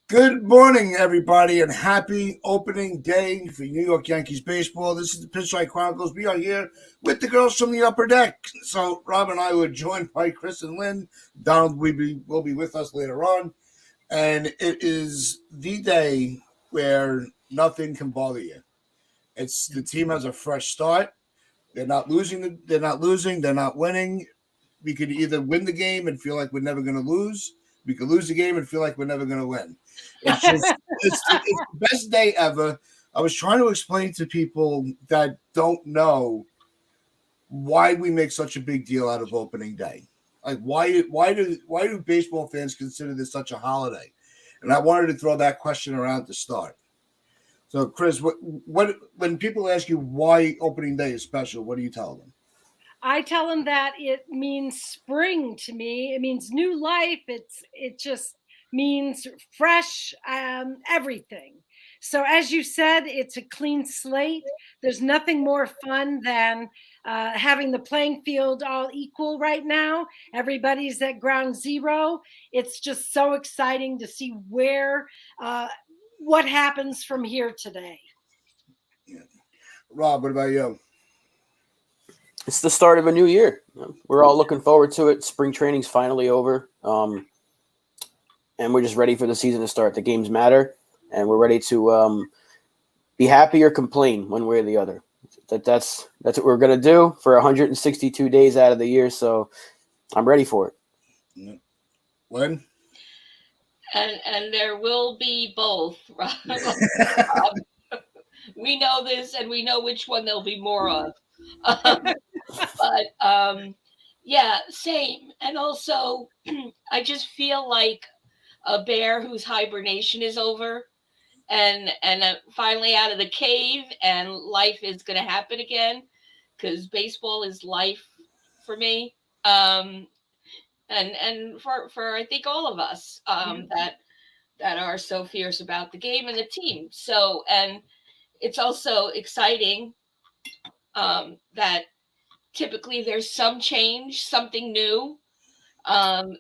Good morning, everybody, and happy opening day for New York Yankees baseball. This is the Pinstripe Chronicles. We are here with the girls from the upper deck. So, Rob and I were joined by Chris and Lynn. Donald will be with us later on. And it is the day where nothing can bother you. It's the team has a fresh start. They're not losing. They're not losing. They're not winning. We could either win the game and feel like we're never going to lose. We could lose the game and feel like we're never going to win. It's just it's the best day ever. I was trying to explain to people that don't know why we make such a big deal out of opening day. Like why do baseball fans consider this such a holiday? And I wanted to throw that question around to start. So, Chris, what when people ask you why opening day is special, what do you tell them? I tell them that it means spring to me. It means new life. It just means fresh everything. So as you said, it's a clean slate. There's nothing more fun than having the playing field all equal right now. Everybody's at ground zero. It's just so exciting to see what happens from here today. Yeah. Rob, what about you? It's the start of a new year. We're all looking forward to it. Spring training's finally over, and we're just ready for the season to start. The games matter, and we're ready to be happy or complain one way or the other. That's what we're gonna do for 162 days out of the year. So I'm ready for it. Lynn? And there will be both. We know this, and we know which one there'll be more of. But yeah, same. And also, I just feel like a bear whose hibernation is over, and finally out of the cave, and life is going to happen again, because baseball is life for me. And for I think all of us that are so fierce about the game and the team. So, and it's also exciting that typically there's some change, something new,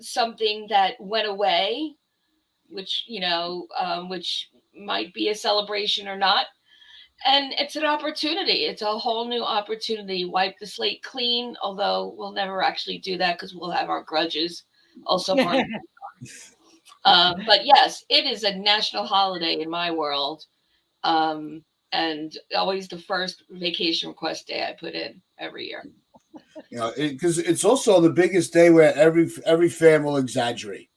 something that went away, which which might be a celebration or not. And it's an opportunity. It's a whole new opportunity. Wipe the slate clean, although we'll never actually do that because we'll have our grudges also. But yes, it is a national holiday in my world. And always the first vacation request day I put in every year. Because it's also the biggest day where every fan will exaggerate.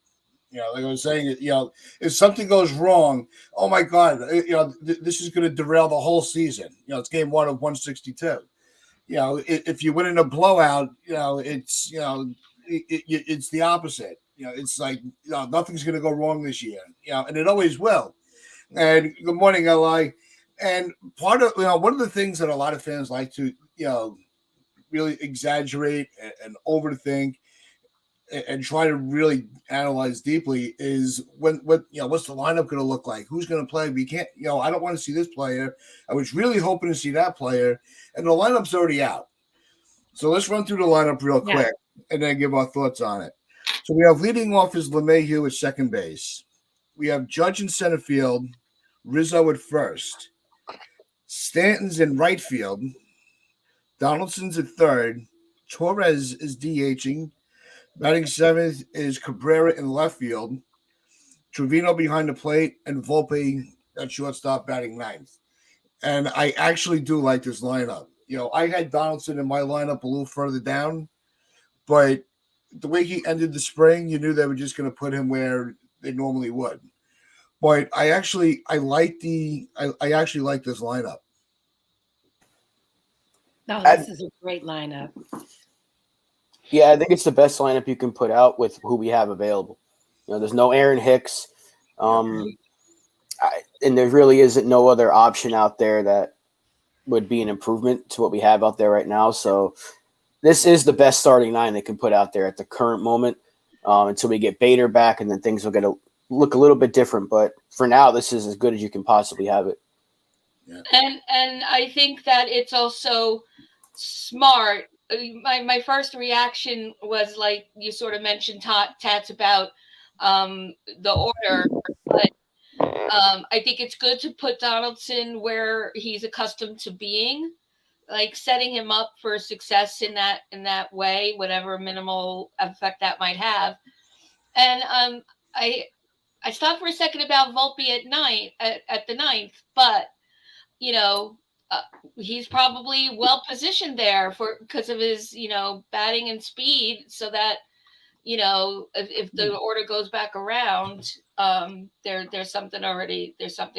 Like I was saying, if something goes wrong, oh my God, this is going to derail the whole season. It's game one of 162. If you win in a blowout, it's the opposite. It's like nothing's going to go wrong this year. And it always will. And good morning, LI. And part of one of the things that a lot of fans like to really exaggerate and overthink and try to really analyze deeply is what's the lineup going to look like? Who's going to play? We can't, I don't want to see this player. I was really hoping to see that player, and the lineup's already out. So let's run through the lineup real quick and then give our thoughts on it. So we have leading off is LeMahieu at second base. We have Judge in center field, Rizzo at first, Stanton's in right field, Donaldson's at third, Torres is DHing. Batting seventh is Cabrera in left field, Trevino behind the plate, and Volpe at shortstop batting ninth. And I actually do like this lineup. I had Donaldson in my lineup a little further down, but the way he ended the spring, you knew they were just going to put him where they normally would. But I actually like this lineup. No, this is a great lineup. Yeah, I think it's the best lineup you can put out with who we have available. There's no Aaron Hicks, and there really isn't no other option out there that would be an improvement to what we have out there right now. So this is the best starting nine they can put out there at the current moment until we get Bader back, and then things will look a little bit different. But for now, this is as good as you can possibly have it. Yeah. And I think that it's also smart. My first reaction was like you sort of mentioned, Tats, about the order, but I think it's good to put Donaldson where he's accustomed to being, like setting him up for success in that way, whatever minimal effect that might have. And I stopped for a second about Volpe at the ninth, but you know, he's probably well positioned there because of his batting and speed, so that if the order goes back around, there's something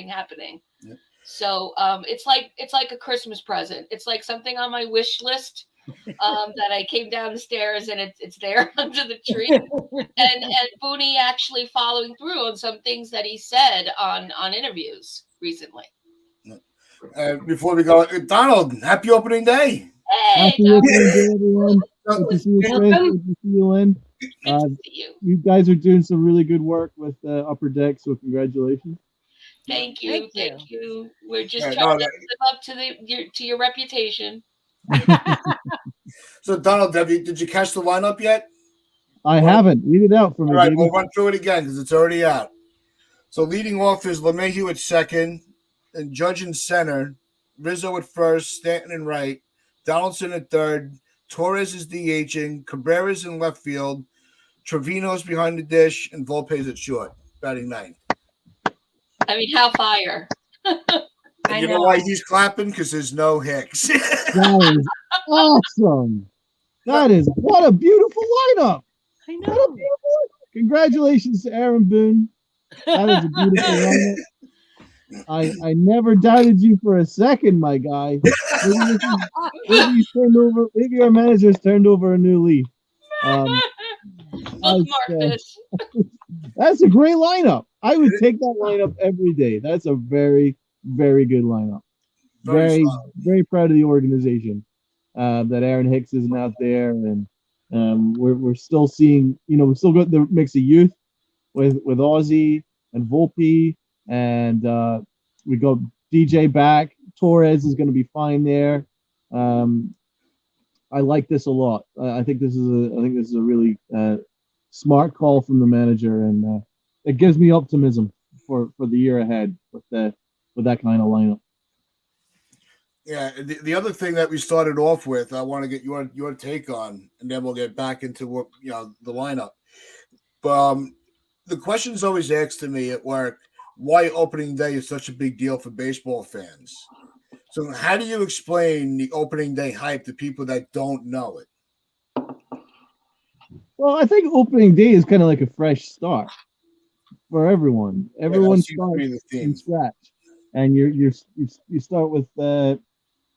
happening. Yep. So it's like a Christmas present. It's like something on my wish list that I came down the stairs and it's there under the tree. and Booney actually following through on some things that he said on interviews recently. Before we go, Donald, happy opening day. Hey, happy opening day, everyone. Good to see you, Chris. Good to see you, Lynn. Good to see you. You guys are doing some really good work with Upper Deck, so congratulations. Thank you. We're just Yeah, trying to live up to your reputation. So, Donald, did you catch the lineup yet? I haven't. Read it out for me, All right, baby. we'll run through it again because it's already out. So, leading off is LeMahieu at second, and Judge in center, Rizzo at first, Stanton in right, Donaldson at third, Torres is DHing, Cabrera's in left field, Trevino's behind the dish, and Volpe's at short, batting ninth. I mean, how fire! And you know why he's clapping? Because there's no Hicks. That is awesome. What a beautiful lineup. I What a know. beautiful. Congratulations to Aaron Boone. That is a beautiful lineup. I never doubted you for a second, my guy. Maybe our manager's turned over a new leaf. Bookmark this. That's a great lineup. I would take that lineup every day. That's a very, very good lineup. Very, very proud of the organization that Aaron Hicks isn't out there, and we're still seeing. We've still got the mix of youth with Ozzie and Volpe, and we got DJ back. Torres is going to be fine there. I like this a lot. I think this is a really smart call from the manager, and it gives me optimism for the year ahead with that kind of lineup. Yeah, the other thing that we started off with, I want to get your take on, and then we'll get back into what the lineup. But the question's always asked to me at work, why opening day is such a big deal for baseball fans. So how do you explain the opening day hype to people that don't know it? Well, I think opening day is kind of like a fresh start for everyone. Everyone starts from scratch, and you start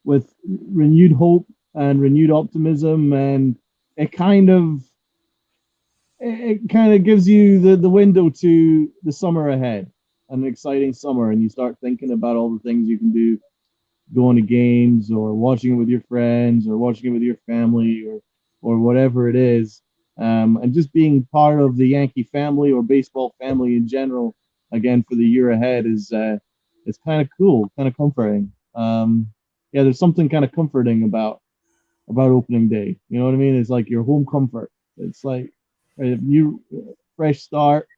with renewed hope and renewed optimism, and it kind of gives you the window to the summer ahead, an exciting summer, and you start thinking about all the things you can do, going to games or watching it with your friends or watching it with your family or whatever it is, and just being part of the Yankee family or baseball family in general again for the year ahead is kind of cool, kind of comforting. Yeah, there's something kind of comforting about opening day. You know what I mean? It's like your home comfort. It's like a new fresh start,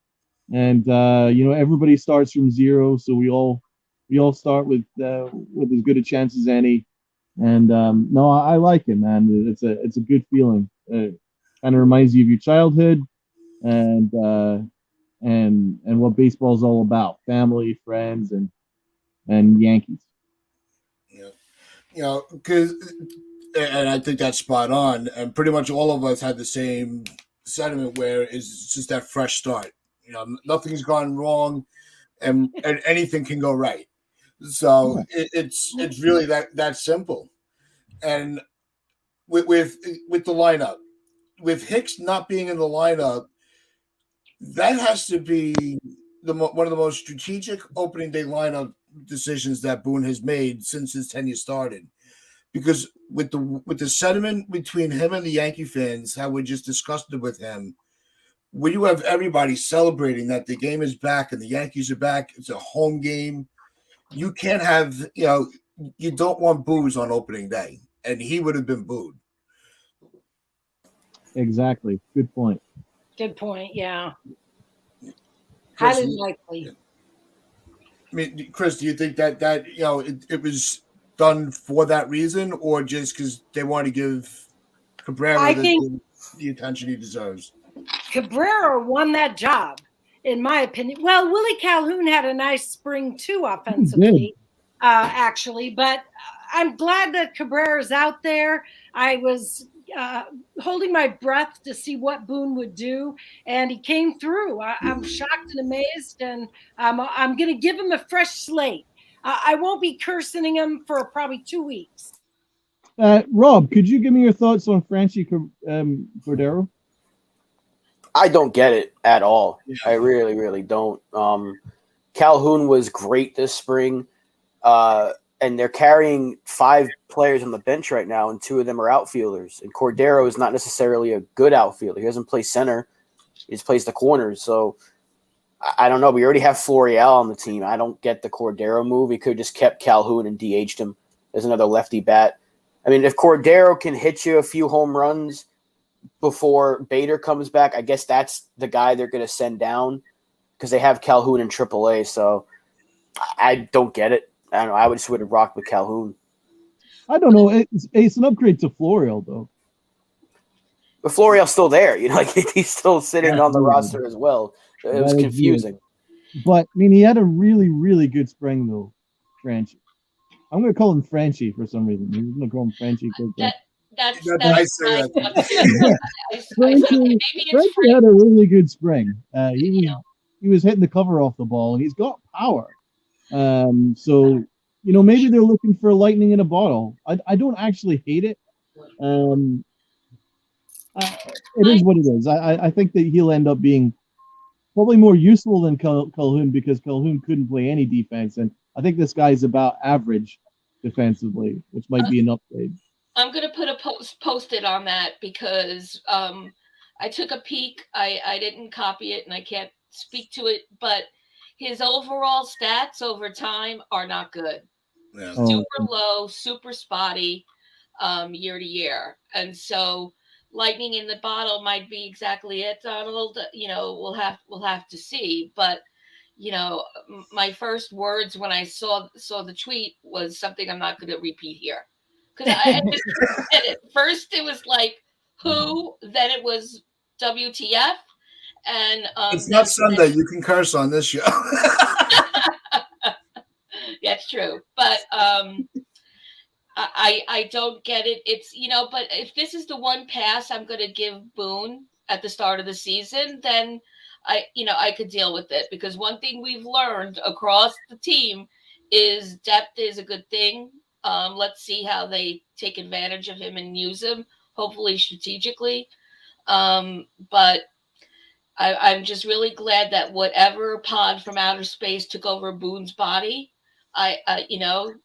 and everybody starts from zero, so we all start with as good a chance as any. And no, I like it, man. It's a good feeling. It kind of reminds you of your childhood, and what baseball's all about: family, friends, and Yankees. Because, and I think that's spot on. And pretty much all of us had the same sentiment where it's just that fresh start. Nothing's gone wrong, and anything can go right. So it's really that simple. And with the lineup, with Hicks not being in the lineup, that has to be one of the most strategic opening day lineup decisions that Boone has made since his tenure started. Because with the sentiment between him and the Yankee fans, how we just discussed it with him, when you have everybody celebrating that the game is back and the Yankees are back, it's a home game. You can't have, you don't want boos on opening day, and he would have been booed. Exactly. Good point. Good point. Yeah. Highly likely. I mean, Chris, do you think that it was done for that reason, or just because they want to give Cabrera I think the attention he deserves? Cabrera won that job, in my opinion. Well, Willie Calhoun had a nice spring too, offensively, actually. But I'm glad that Cabrera's out there. I was holding my breath to see what Boone would do, and he came through. I'm shocked and amazed, and I'm going to give him a fresh slate. I won't be cursing him for probably 2 weeks. Rob, could you give me your thoughts on Franchi Cordero? I don't get it at all. Yeah. I really, really don't. Calhoun was great this spring, and they're carrying 5 players on the bench right now, and 2 of them are outfielders. And Cordero is not necessarily a good outfielder. He doesn't play center. He just plays the corners. So I don't know. We already have Florial on the team. I don't get the Cordero move. He could have just kept Calhoun and DH'd him as another lefty bat. I mean, if Cordero can hit you a few home runs before Bader comes back, I guess that's the guy they're going to send down because they have Calhoun in AAA. So I don't get it. I don't know. I would have rocked with Calhoun. I don't know. It's an upgrade to Florial, though. But Florial's still there. Like he's still sitting on the roster as well. It was confusing. But, I mean, he had a really, really good spring, though, Franchi. I'm going to call him Franchi for some reason. I'm going to call him Franchi. That's Franchi had a really good spring. He was hitting the cover off the ball, and he's got power. So, maybe they're looking for lightning in a bottle. I don't actually hate it. It is what it is. I think that he'll end up being probably more useful than Calhoun because Calhoun couldn't play any defense, and I think this guy's about average defensively, which might be an upgrade. I'm gonna put a post-it on that because I took a peek. I didn't copy it and I can't speak to it, but his overall stats over time are not good. Yeah. Super low, super spotty, year to year, and so lightning in the bottle might be exactly it, Donald. We'll have to see, but my first words when I saw the tweet was something I'm not going to repeat here because I just said it. First it was like who, then it was WTF, and it's not Sunday. You can curse on this show. That's true, but I don't get it. It's but if this is the one pass I'm going to give Boone at the start of the season, then I could deal with it because one thing we've learned across the team is depth is a good thing. Let's see how they take advantage of him and use him, hopefully strategically. But I'm just really glad that whatever pod from outer space took over Boone's body,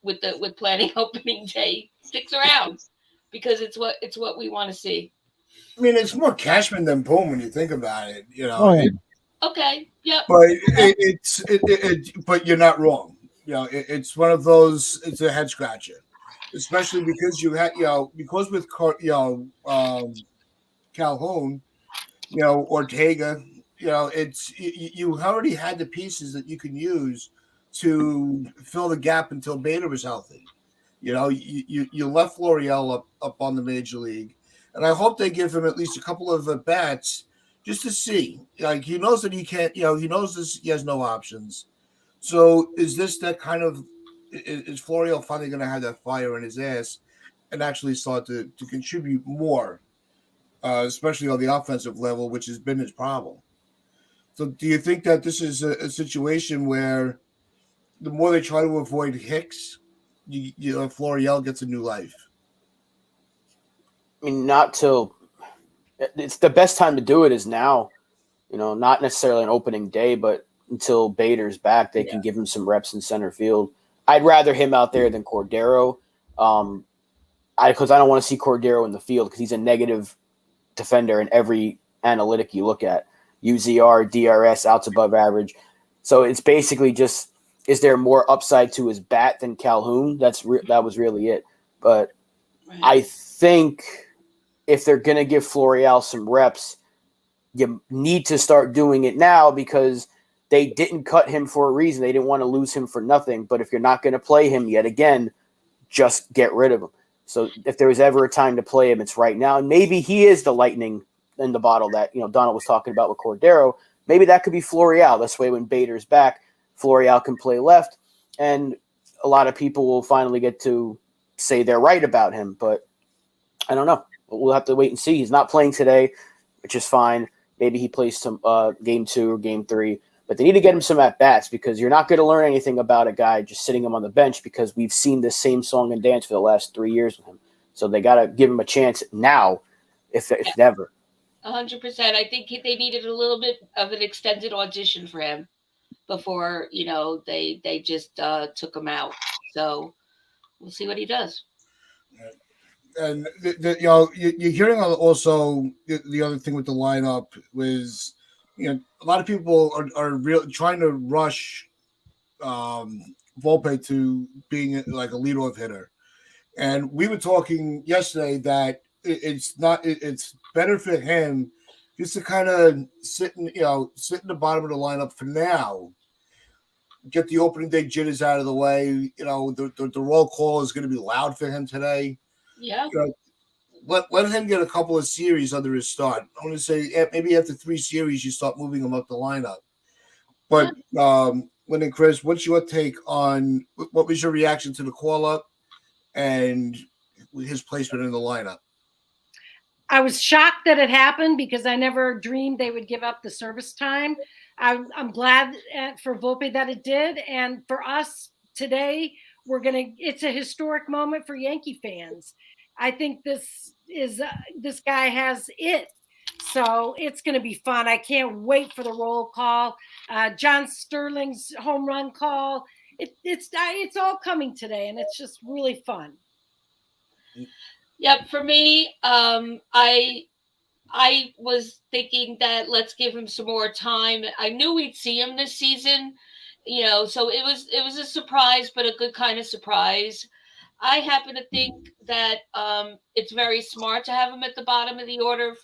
with planning opening day sticks around because it's what we want to see. I mean, it's more Cashman than Boone when you think about it. Okay. Yep. But but you're not wrong. It's one of those. It's a head scratcher, especially because you had because with Calhoun, Ortega, it's you already had the pieces that you can use to fill the gap until Bader was healthy. You left Florial up on the major league, and I hope they give him at least a couple of bats just to see. Like he knows that he can't. He knows this. He has no options. So is this that kind of? Is Florial finally going to have that fire in his ass and actually start to contribute more, especially on the offensive level, which has been his problem? So do you think that this is a situation where the more they try to avoid Hicks, Florial gets a new life? I mean, not till it's the best time to do it is now. Not necessarily an opening day, but until Bader's back, they can give him some reps in center field. I'd rather him out there than Cordero, because I don't want to see Cordero in the field because he's a negative defender in every analytic you look at. UZR, DRS, outs above average. So it's basically just, is there more upside to his bat than Calhoun? That was really it. But right. I think if they're going to give Florial some reps, you need to start doing it now because they didn't cut him for a reason. They didn't want to lose him for nothing. But if you're not going to play him yet again, just get rid of him. So if there was ever a time to play him, it's right now. And maybe he is the lightning in the bottle that, Donald was talking about with Cordero. Maybe that could be Florial. This way, when Bader's back, Florial can play left. And a lot of people will finally get to say they're right about him. But I don't know. We'll have to wait and see. He's not playing today, which is fine. Maybe he plays some game 2 or game 3. But they need to get him some at-bats because you're not going to learn anything about a guy just sitting him on the bench because we've seen the same song and dance for the last 3 years with him. So they got to give him a chance now, if never. 100%. I think they needed a little bit of an extended audition for him before, they just took him out. So we'll see what he does. And you're hearing also the other thing with the lineup was, a lot of people are trying to rush Volpe to being like a leadoff hitter, and we were talking yesterday that it's better for him just to kind of sit in the bottom of the lineup for now, get the opening day jitters out of the way. The roll call is going to be loud for him today. Yeah. Let him get a couple of series under his start. I want to say maybe after 3 series, you start moving him up the lineup. But Lynn and Chris, what's your take on what was your reaction to the call up and his placement in the lineup? I was shocked that it happened because I never dreamed they would give up the service time. I'm glad for Volpe that it did, and for us today, it's a historic moment for Yankee fans. I think this guy has it. So it's going to be fun. I can't wait for the roll call. John Sterling's home run call. It's all coming today, and it's just really fun. Yep. For me, I was thinking that let's give him some more time. I knew we'd see him this season, so it was a surprise, but a good kind of surprise. I happen to think that it's very smart to have him at the bottom of the order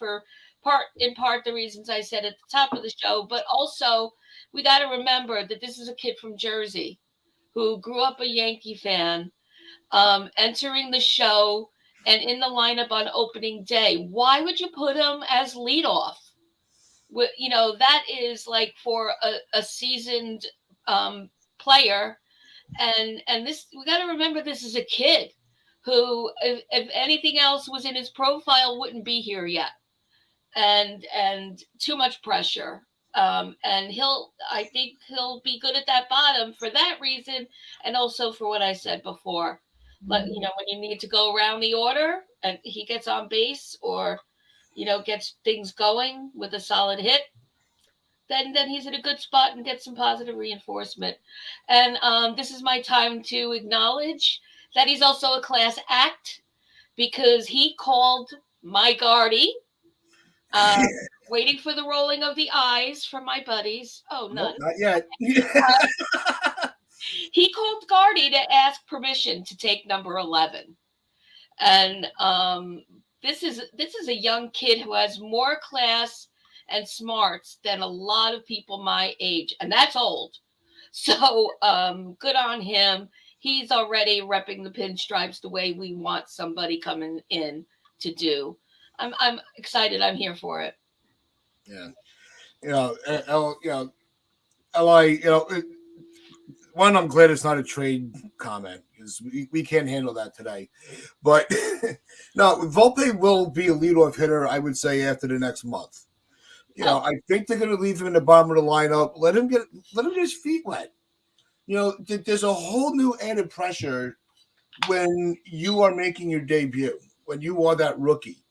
in part the reasons I said at the top of the show, but also we got to remember that this is a kid from Jersey who grew up a Yankee fan, entering the show and in the lineup on opening day. Why would you put him as leadoff? That is like for a seasoned player. And this, we got to remember, this is a kid who, if anything else was in his profile, wouldn't be here yet. And too much pressure. And I think he'll be good at that bottom for that reason. And also for what I said before, but when you need to go around the order and he gets on base or, gets things going with a solid hit, then he's in a good spot and gets some positive reinforcement. And this is my time to acknowledge that he's also a class act because he called my Gardy, waiting for the rolling of the eyes from my buddies. Oh, none. Nope, not yet. He called Gardy to ask permission to take number 11. And this is a young kid who has more class and smarts than a lot of people my age, and that's old. So good on him. He's already repping the pinstripes the way we want somebody coming in to do. I'm excited. I'm here for it. Yeah, LI, one, I'm glad it's not a trade comment because we can't handle that today. But no, Volpe will be a leadoff hitter, I would say, after the next month. I think they're going to leave him in the bottom of the lineup. Let him get his feet wet. There's a whole new added pressure when you are making your debut, when you are that rookie,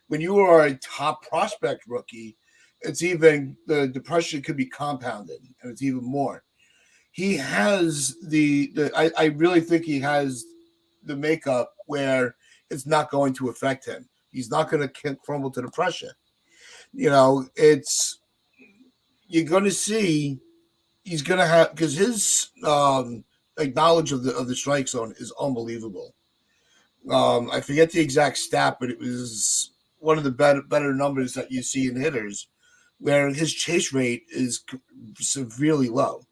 when you are a top prospect rookie. It's even the pressure could be compounded, and it's even more. He has I really think he has the makeup where it's not going to affect him. He's not going to crumble to the pressure. You're going to see he's going to have, because his knowledge of the strike zone is unbelievable. I forget the exact stat, but it was one of the better numbers that you see in hitters where his chase rate is severely low.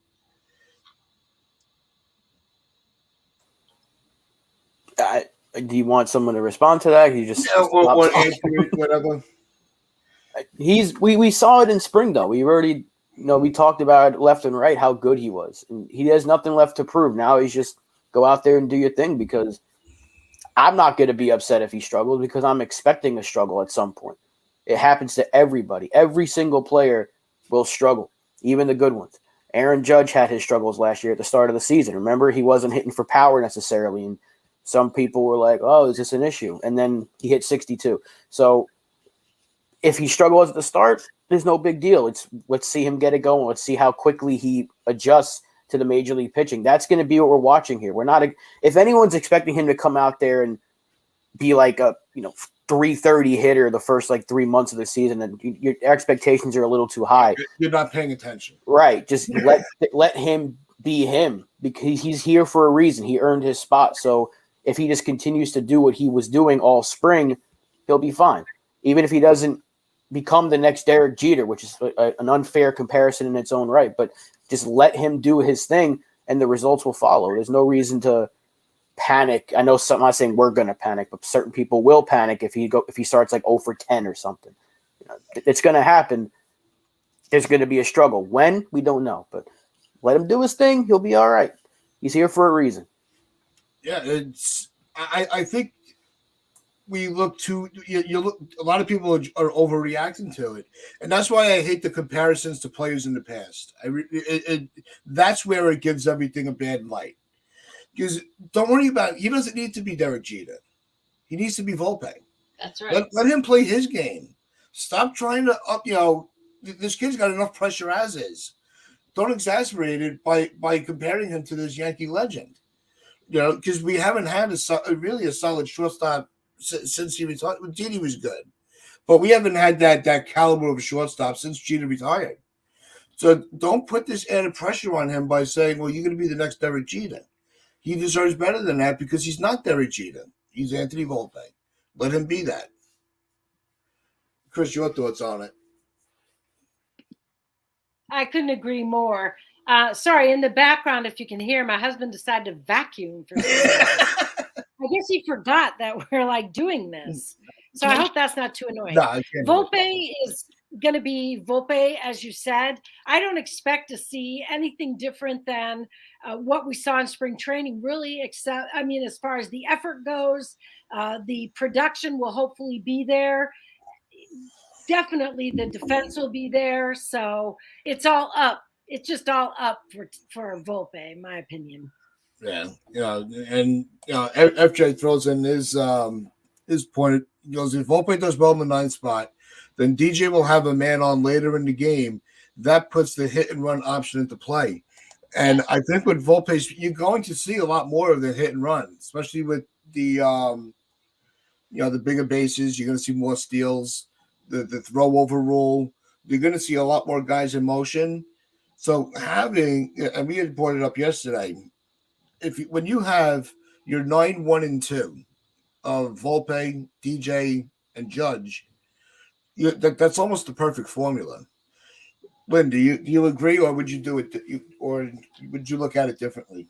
Do you want someone to respond to that? You just or answer it, whatever. We saw it in spring though. We already we talked about it left and right how good he was, and he has nothing left to prove. Now he's just go out there and do your thing, because I'm not going to be upset if he struggles, because I'm expecting a struggle at some point. It happens to everybody. Every single player will struggle, even the good ones. Aaron Judge had his struggles last year at the start of the season. Remember, he wasn't hitting for power necessarily, and some people were like, "Oh, is this an issue?" And then he hit 62. So if he struggles at the start, there's no big deal. Let's see him get it going. Let's see how quickly he adjusts to the major league pitching. That's going to be what we're watching here. We're not if anyone's expecting him to come out there and be like a 330 hitter the first 3 months of the season, and your expectations are a little too high. You're not paying attention. Right. Just let him be him, because he's here for a reason. He earned his spot. So if he just continues to do what he was doing all spring, he'll be fine. Even if he doesn't become the next Derek Jeter, which is an unfair comparison in its own right, but just let him do his thing and the results will follow. There's no reason to panic. I know I'm not saying we're going to panic, but certain people will panic if he starts 0 for 10 or something. It's going to happen. There's going to be a struggle. When? We don't know, but let him do his thing. He'll be all right. He's here for a reason. Yeah, I think we look too. You look. A lot of people are overreacting to it, and that's why I hate the comparisons to players in the past. That's where it gives everything a bad light. Because don't worry about it. He doesn't need to be Derek Jeter. He needs to be Volpe. That's right. Let him play his game. Stop trying to up. This kid's got enough pressure as is. Don't exasperate it by comparing him to this Yankee legend. Because we haven't had a solid shortstop since he retired. Jeter was good, but we haven't had that caliber of shortstop since Jeter retired. So don't put this added pressure on him by saying, "Well, you're going to be the next Derek Jeter." He deserves better than that, because he's not Derek Jeter. He's Anthony Volpe. Let him be that. Chris, your thoughts on it? I couldn't agree more. Sorry, in the background, if you can hear, my husband decided to vacuum for I guess he forgot that we're doing this. So I hope that's not too annoying. No, I can't. Volpe is going to be Volpe, as you said. I don't expect to see anything different than what we saw in spring training, really, except, as far as the effort goes, the production will hopefully be there. Definitely the defense will be there. So it's all up. It's just all up for Volpe, in my opinion. Yeah, and FJ throws in his point. He goes, if Volpe does well in the 9th spot, then DJ will have a man on later in the game. That puts the hit and run option into play. And I think with Volpe, you're going to see a lot more of the hit and run, especially with the the bigger bases. You're going to see more steals, the throw over rule. You're going to see a lot more guys in motion. So and we had brought it up yesterday, when you have your 9, 1, and 2 of Volpe, DJ, and Judge, that's almost the perfect formula. Lynn, do you agree, or would you do it, or would you look at it differently?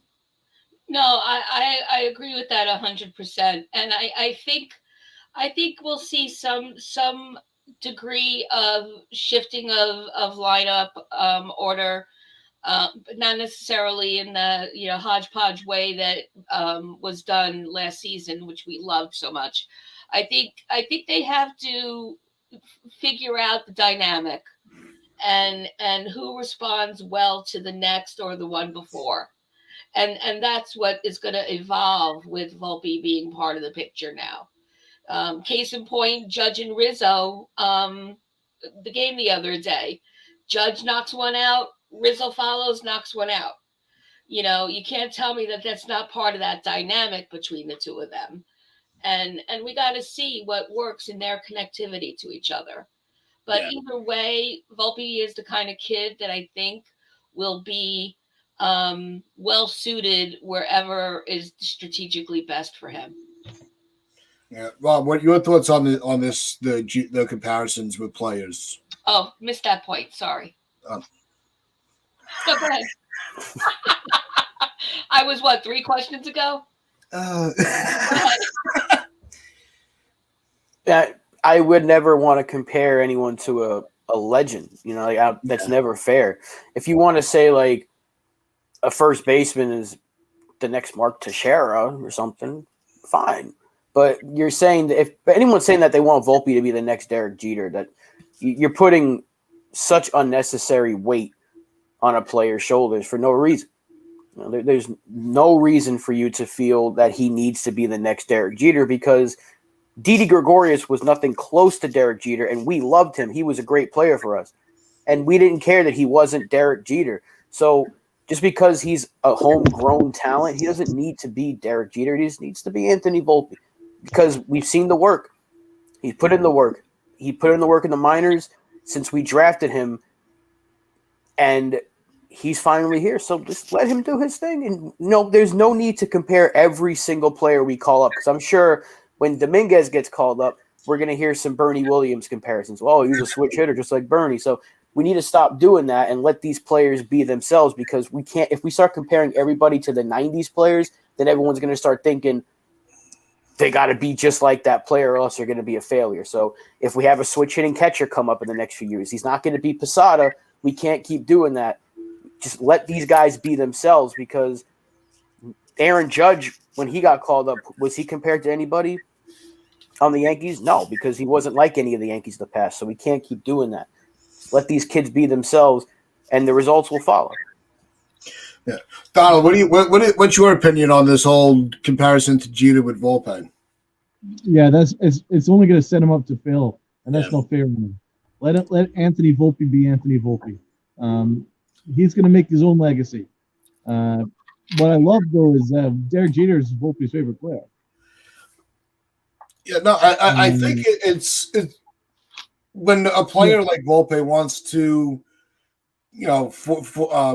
No, I agree with that 100%, and I think we'll see some degree of shifting of lineup order, but not necessarily in the hodgepodge way that was done last season, which we loved so much. I think they have to figure out the dynamic and who responds well to the next or the one before. And that's what is going to evolve with Volpe being part of the picture now. Case in point, Judge and Rizzo, the game the other day. Judge knocks one out, Rizzo follows, knocks one out. You can't tell me that that's not part of that dynamic between the two of them. And we got to see what works in their connectivity to each other. But either way, Volpe is the kind of kid that I think will be well suited wherever is strategically best for him. Yeah, Rob, what your thoughts on the comparisons with players? Oh, missed that point. Sorry. Oh. No, go ahead. I was 3 questions ago? Go ahead. I would never want to compare anyone to a legend. You know, like that's never fair. If you want to say like a first baseman is the next Mark Teixeira or something, fine. But you're saying that if anyone's saying that they want Volpe to be the next Derek Jeter, that you're putting such unnecessary weight on a player's shoulders for no reason. You know, there's no reason for you to feel that he needs to be the next Derek Jeter because Didi Gregorius was nothing close to Derek Jeter, and we loved him. He was a great player for us. And we didn't care that he wasn't Derek Jeter. So just because he's a homegrown talent, he doesn't need to be Derek Jeter. He just needs to be Anthony Volpe because we've seen the work. He's put in the work. He put in the work in the minors since we drafted him, and he's finally here. So just let him do his thing. And no, there's no need to compare every single player we call up because I'm sure when Dominguez gets called up, we're going to hear some Bernie Williams comparisons. Well, he's a switch hitter just like Bernie. So we need to stop doing that and let these players be themselves because we can't – if we start comparing everybody to the 90s players, then everyone's going to start thinking they got to be just like that player or else they're going to be a failure. So if we have a switch hitting catcher come up in the next few years, he's not going to be Posada. We can't keep doing that. Just let these guys be themselves because Aaron Judge, when he got called up, was he compared to anybody on the Yankees? No, because he wasn't like any of the Yankees in the past. So we can't keep doing that. Let these kids be themselves, and the results will follow. Yeah, Donald, what's your opinion on this whole comparison to Jeter with Volpe? Yeah, it's only going to set him up to fail, and that's not fair. Let Anthony Volpe be Anthony Volpe. He's going to make his own legacy. What I love though is Derek Jeter is Volpe's favorite player. Yeah, no, I think it's when a player like Volpe wants to, you know,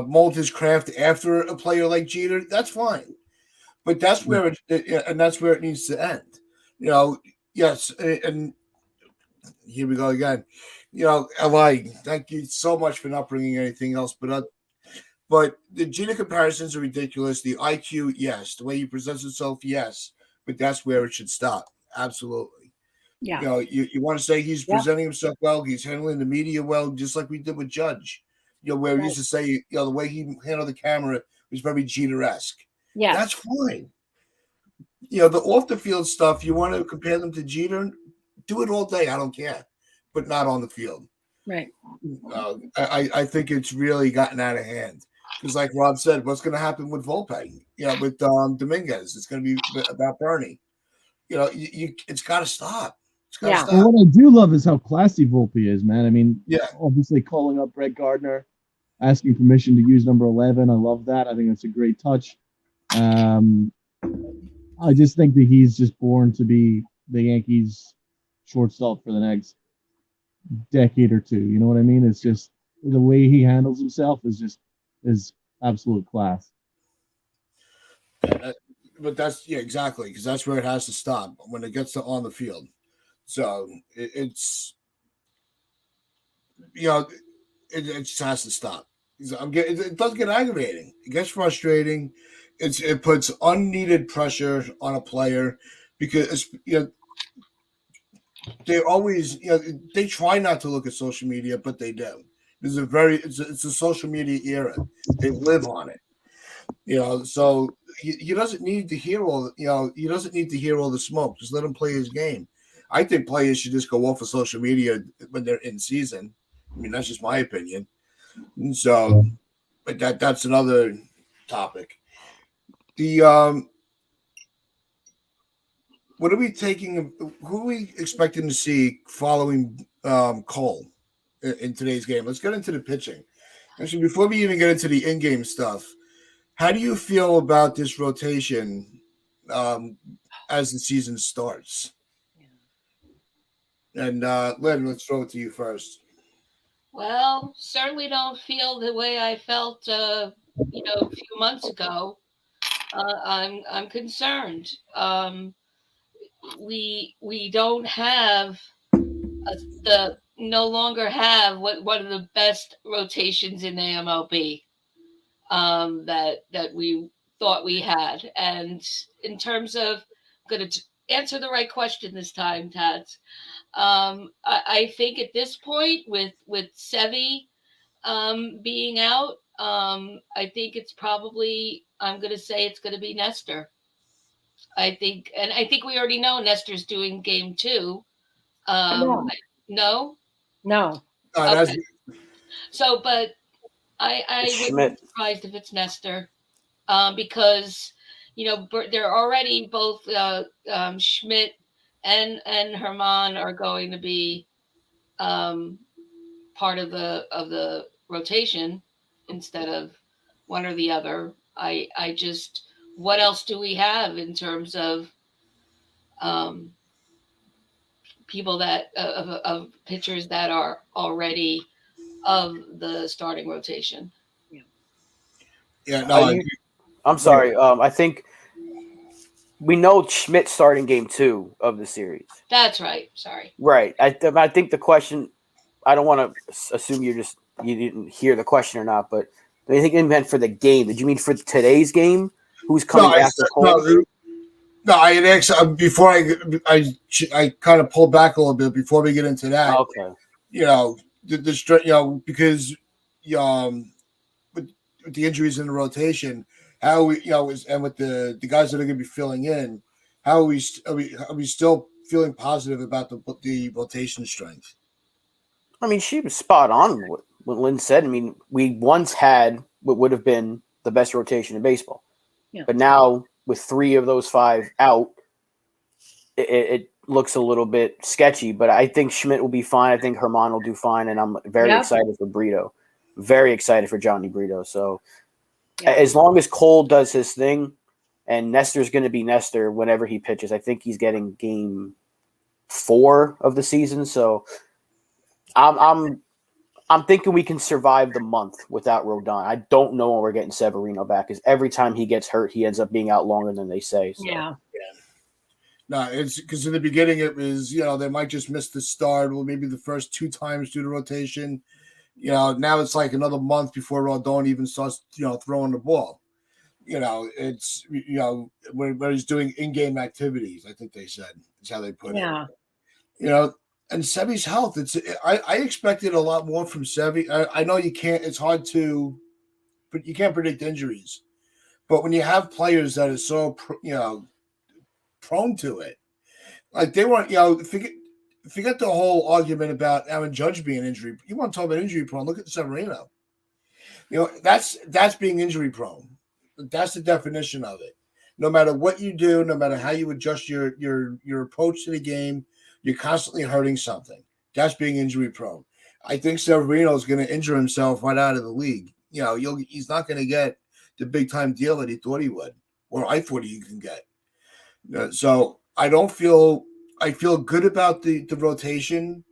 mold his craft after a player like Jeter, that's fine. But that's where that's where it needs to end. You know, yes, and here we go again. You know, Li, thank you so much for not bringing anything else, but the Jeter comparisons are ridiculous. The IQ, yes. The way he presents himself, yes. But that's where it should stop. Absolutely. Yeah. You know, you want to say he's presenting himself well, he's handling the media well, just like we did with Judge. You know, where we used to say, you know, the way he handled the camera was very Jeter-esque. Yeah. That's fine. You know, the off-the-field stuff, you want to compare them to Jeter, do it all day. I don't care. But not on the field. Right. I think it's really gotten out of hand. Because like Rob said, what's going to happen with Volpe? You know, with Dominguez, it's going to be about Bernie. You know, it's got to stop. It's got to stop. And what I do love is how classy Volpe is, man. I mean, yeah, obviously calling up Brett Gardner, asking permission to use number 11. I love that. I think that's a great touch. I just think that he's just born to be the Yankees shortstop for the next decade or two. You know what I mean? It's just the way he handles himself is absolute class. But that's exactly, because that's where it has to stop when it gets to on the field. So it's you know it just has to stop. It does get aggravating. It gets frustrating. It puts unneeded pressure on a player because they always they try not to look at social media, but they do. It's a social media era. They live on it. So he doesn't need to hear he doesn't need to hear all the smoke. Just let him play his game. I think players should just go off of social media when they're in season. I mean, that's just my opinion. And so, but that's another topic. What are we taking? Who are we expecting to see following Cole in today's game? Let's get into the pitching. Actually, before we even get into the in-game stuff, how do you feel about this rotation as the season starts? And Lynn, let's throw it to you first. Well, certainly don't feel the way I felt, a few months ago. I'm concerned. We don't have no longer have one of the best rotations in the MLB that we thought we had. And in terms of, I'm going to answer the right question this time, Tats. I think at this point with Sevi being out, I think it's probably, I'm going to say it's going to be Nestor. I think we already know Nestor's doing game 2. No. No? No. That's, Okay. So, but I It's wouldn't Schmidt. be surprised if it's Nestor, because they're already both Schmidt and Herman are going to be part of the rotation instead of one or the other. I just, what else do we have in terms of people that of pitchers that are already of the starting rotation? yeah, no, I'm sorry. I think we know Schmidt's starting game 2 of the series. That's right. Sorry. Right. I think the question, I don't want to assume you didn't hear the question or not, but do you think it meant for the game? Did you mean for today's game? Who's coming after Cole? No, I had asked before I kind of pulled back a little bit before we get into that. Okay. Because with the injuries in the rotation, how we and with the guys that are going to be filling in, how are we still feeling positive about the rotation strength? I mean, she was spot on with what Lynn said. I mean, we once had what would have been the best rotation in baseball. Yeah. But now with 3 of those 5 out, it looks a little bit sketchy. But I think Schmidt will be fine. I think Herman will do fine. And I'm very excited for Brito. Very excited for Johnny Brito. So as long as Cole does his thing and Nestor's going to be Nestor whenever he pitches, I think he's getting game 4 of the season. So I'm thinking we can survive the month without Rodon. I don't know when we're getting Severino back, because every time he gets hurt, he ends up being out longer than they say. So. Yeah. No, it's because in the beginning it was, they might just miss the start, or maybe the first 2 times due to rotation. Now it's like another month before Rodon even starts, throwing the ball. It's, when he's doing in-game activities, I think they said. That's how they put it. And Sevi's health, I expected a lot more from Sevi. I know you can't, it's hard to, but you can't predict injuries. But when you have players that are so, prone to it, like they weren't, forget the whole argument about Aaron Judge being injury. You want to talk about injury prone? Look at Severino. That's being injury prone. That's the definition of it. No matter what you do, no matter how you adjust your approach to the game, you're constantly hurting something. That's being injury prone. I think Severino is going to injure himself right out of the league. He's not going to get the big time deal that he thought he would, or I thought he can get. So I feel good about the rotation,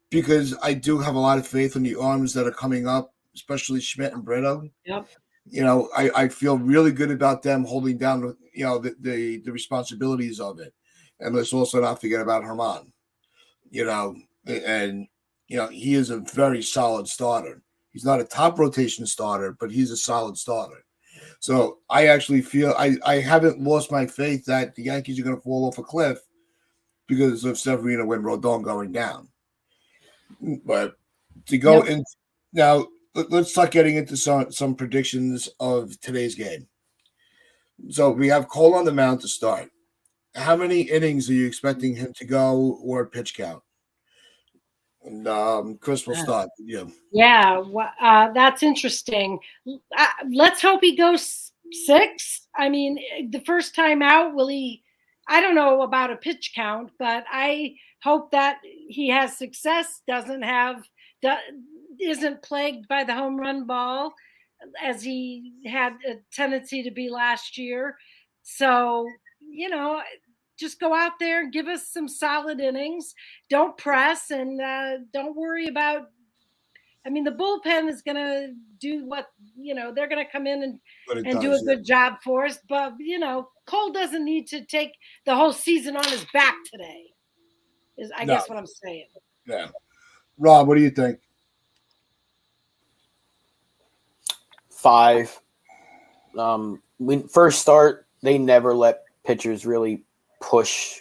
because I do have a lot of faith in the arms that are coming up, especially Schmidt and Brito. Yep. I feel really good about them holding down the responsibilities of it. And let's also not forget about Herman, and he is a very solid starter. He's not a top rotation starter, but he's a solid starter. So I actually feel I haven't lost my faith that the Yankees are going to fall off a cliff because of Severino and Rodon going down. But to go in now, let's start getting into some predictions of today's game. So we have Cole on the mound to start. How many innings are you expecting him to go, or pitch count? And Chris will start. Yeah, that's interesting. Let's hope he goes 6. I mean, the first time out, will he? I don't know about a pitch count, but I hope that he has success. Isn't plagued by the home run ball, as he had a tendency to be last year. So, just go out there and give us some solid innings. Don't press, and don't worry about. I mean, the bullpen is going to do what they're going to come in and do a good job for us. But Cole doesn't need to take the whole season on his back today. I guess what I'm saying. Yeah. Rob, what do you think? 5. When first start, they never let pitchers really push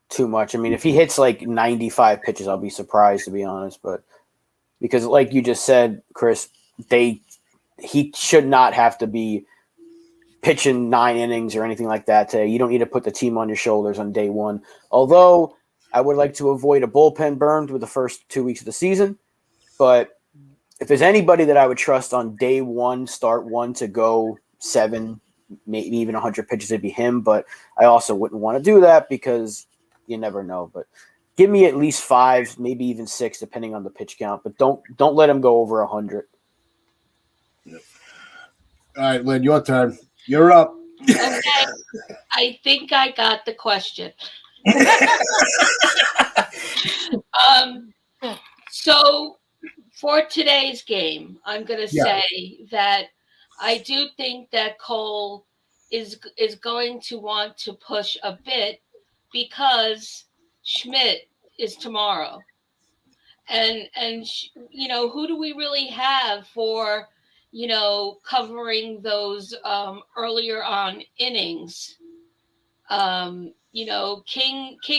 too much. I mean, if he hits like 95 pitches, I'll be surprised, to be honest. But because, like you just said, Chris, he should not have to be pitching 9 innings or anything like that today. You don't need to put the team on your shoulders on day one. Although I would like to avoid a bullpen burn through the first 2 weeks of the season. But if there's anybody that I would trust on day one, start one to go 7, maybe even 100 pitches, it'd be him. But I also wouldn't want to do that because you never know. But give me at least 5, maybe even 6, depending on the pitch count. But don't let him go over 100. All right, Lynn, your turn. You're up. Okay. I think I got the question. So for today's game, I'm going to say that I do think that Cole is going to want to push a bit because Schmidt is tomorrow. And who do we really have for covering those earlier on innings? King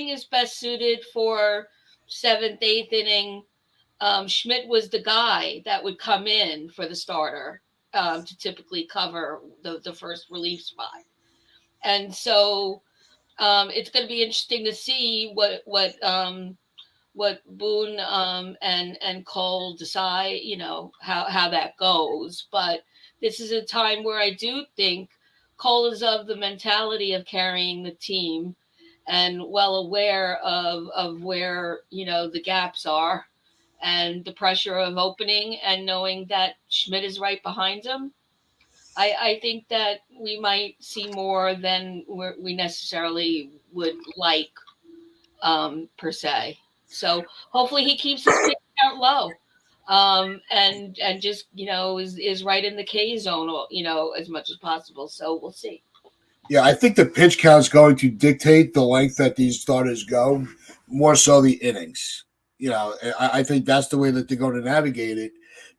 is best suited for 7th, 8th inning. Schmidt was the guy that would come in for the starter to typically cover the first relief spot. And so it's going to be interesting to see what Boone and Cole decide, how that goes. But this is a time where I do think Cole is of the mentality of carrying the team and well aware of where, the gaps are and the pressure of opening and knowing that Schmidt is right behind him. I think that we might see more than we necessarily would like, per se. So hopefully he keeps his pitch count low, and just is right in the K zone, as much as possible. So we'll see. Yeah, I think the pitch count is going to dictate the length that these starters go, more so the innings. I think that's the way that they're going to navigate it,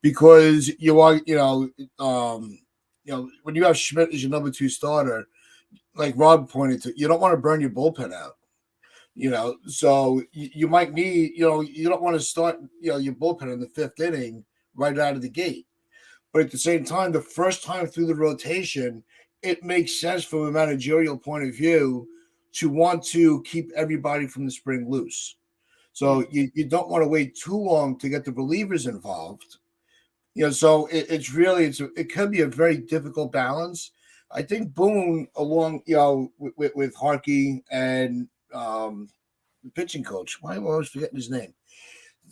because you are, when you have Schmidt as your number 2 starter, like Rob pointed to, you don't want to burn your bullpen out. So you might need, you don't want to start, your bullpen in the 5th inning right out of the gate. But at the same time, the first time through the rotation, it makes sense from a managerial point of view to want to keep everybody from the spring loose. So you don't want to wait too long to get the relievers involved. So it could be a very difficult balance. I think Boone, along, with Harkey and the pitching coach. Why am I always forgetting his name?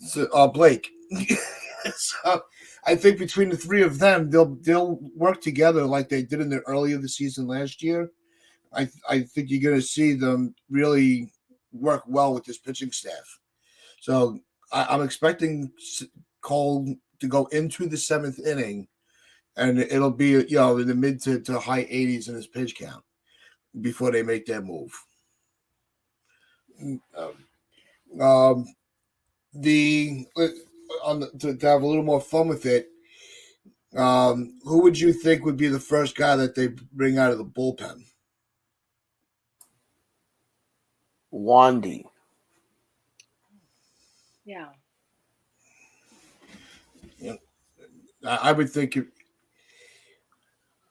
So, Blake. So I think between the 3 of them, they'll work together like they did in the early of the season last year. I think you're going to see them really work well with this pitching staff. So I'm expecting Cole to go into the 7th inning, and it'll be in the mid to high 80s in his pitch count before they make their move. To have a little more fun with it, who would you think would be the first guy that they bring out of the bullpen? Wandy. Yeah. I would think.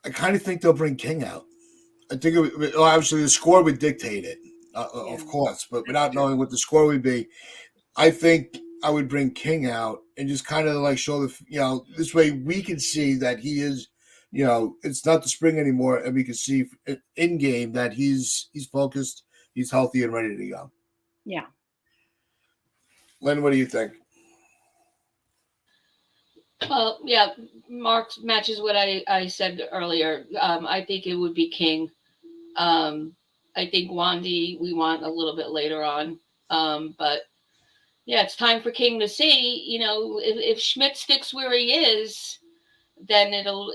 I kind of think they'll bring King out. I think obviously the score would dictate it, of course, but without knowing what the score would be, I think I would bring King out and just kind of like show this way we can see that he is, it's not the spring anymore, and we can see in game that he's focused, he's healthy and ready to go. Yeah. Lynn, what do you think? Well, yeah, Mark matches what I said earlier. I think it would be King. I think Wandy we want a little bit later on. But yeah, it's time for King to see, if Schmidt sticks where he is, then it'll,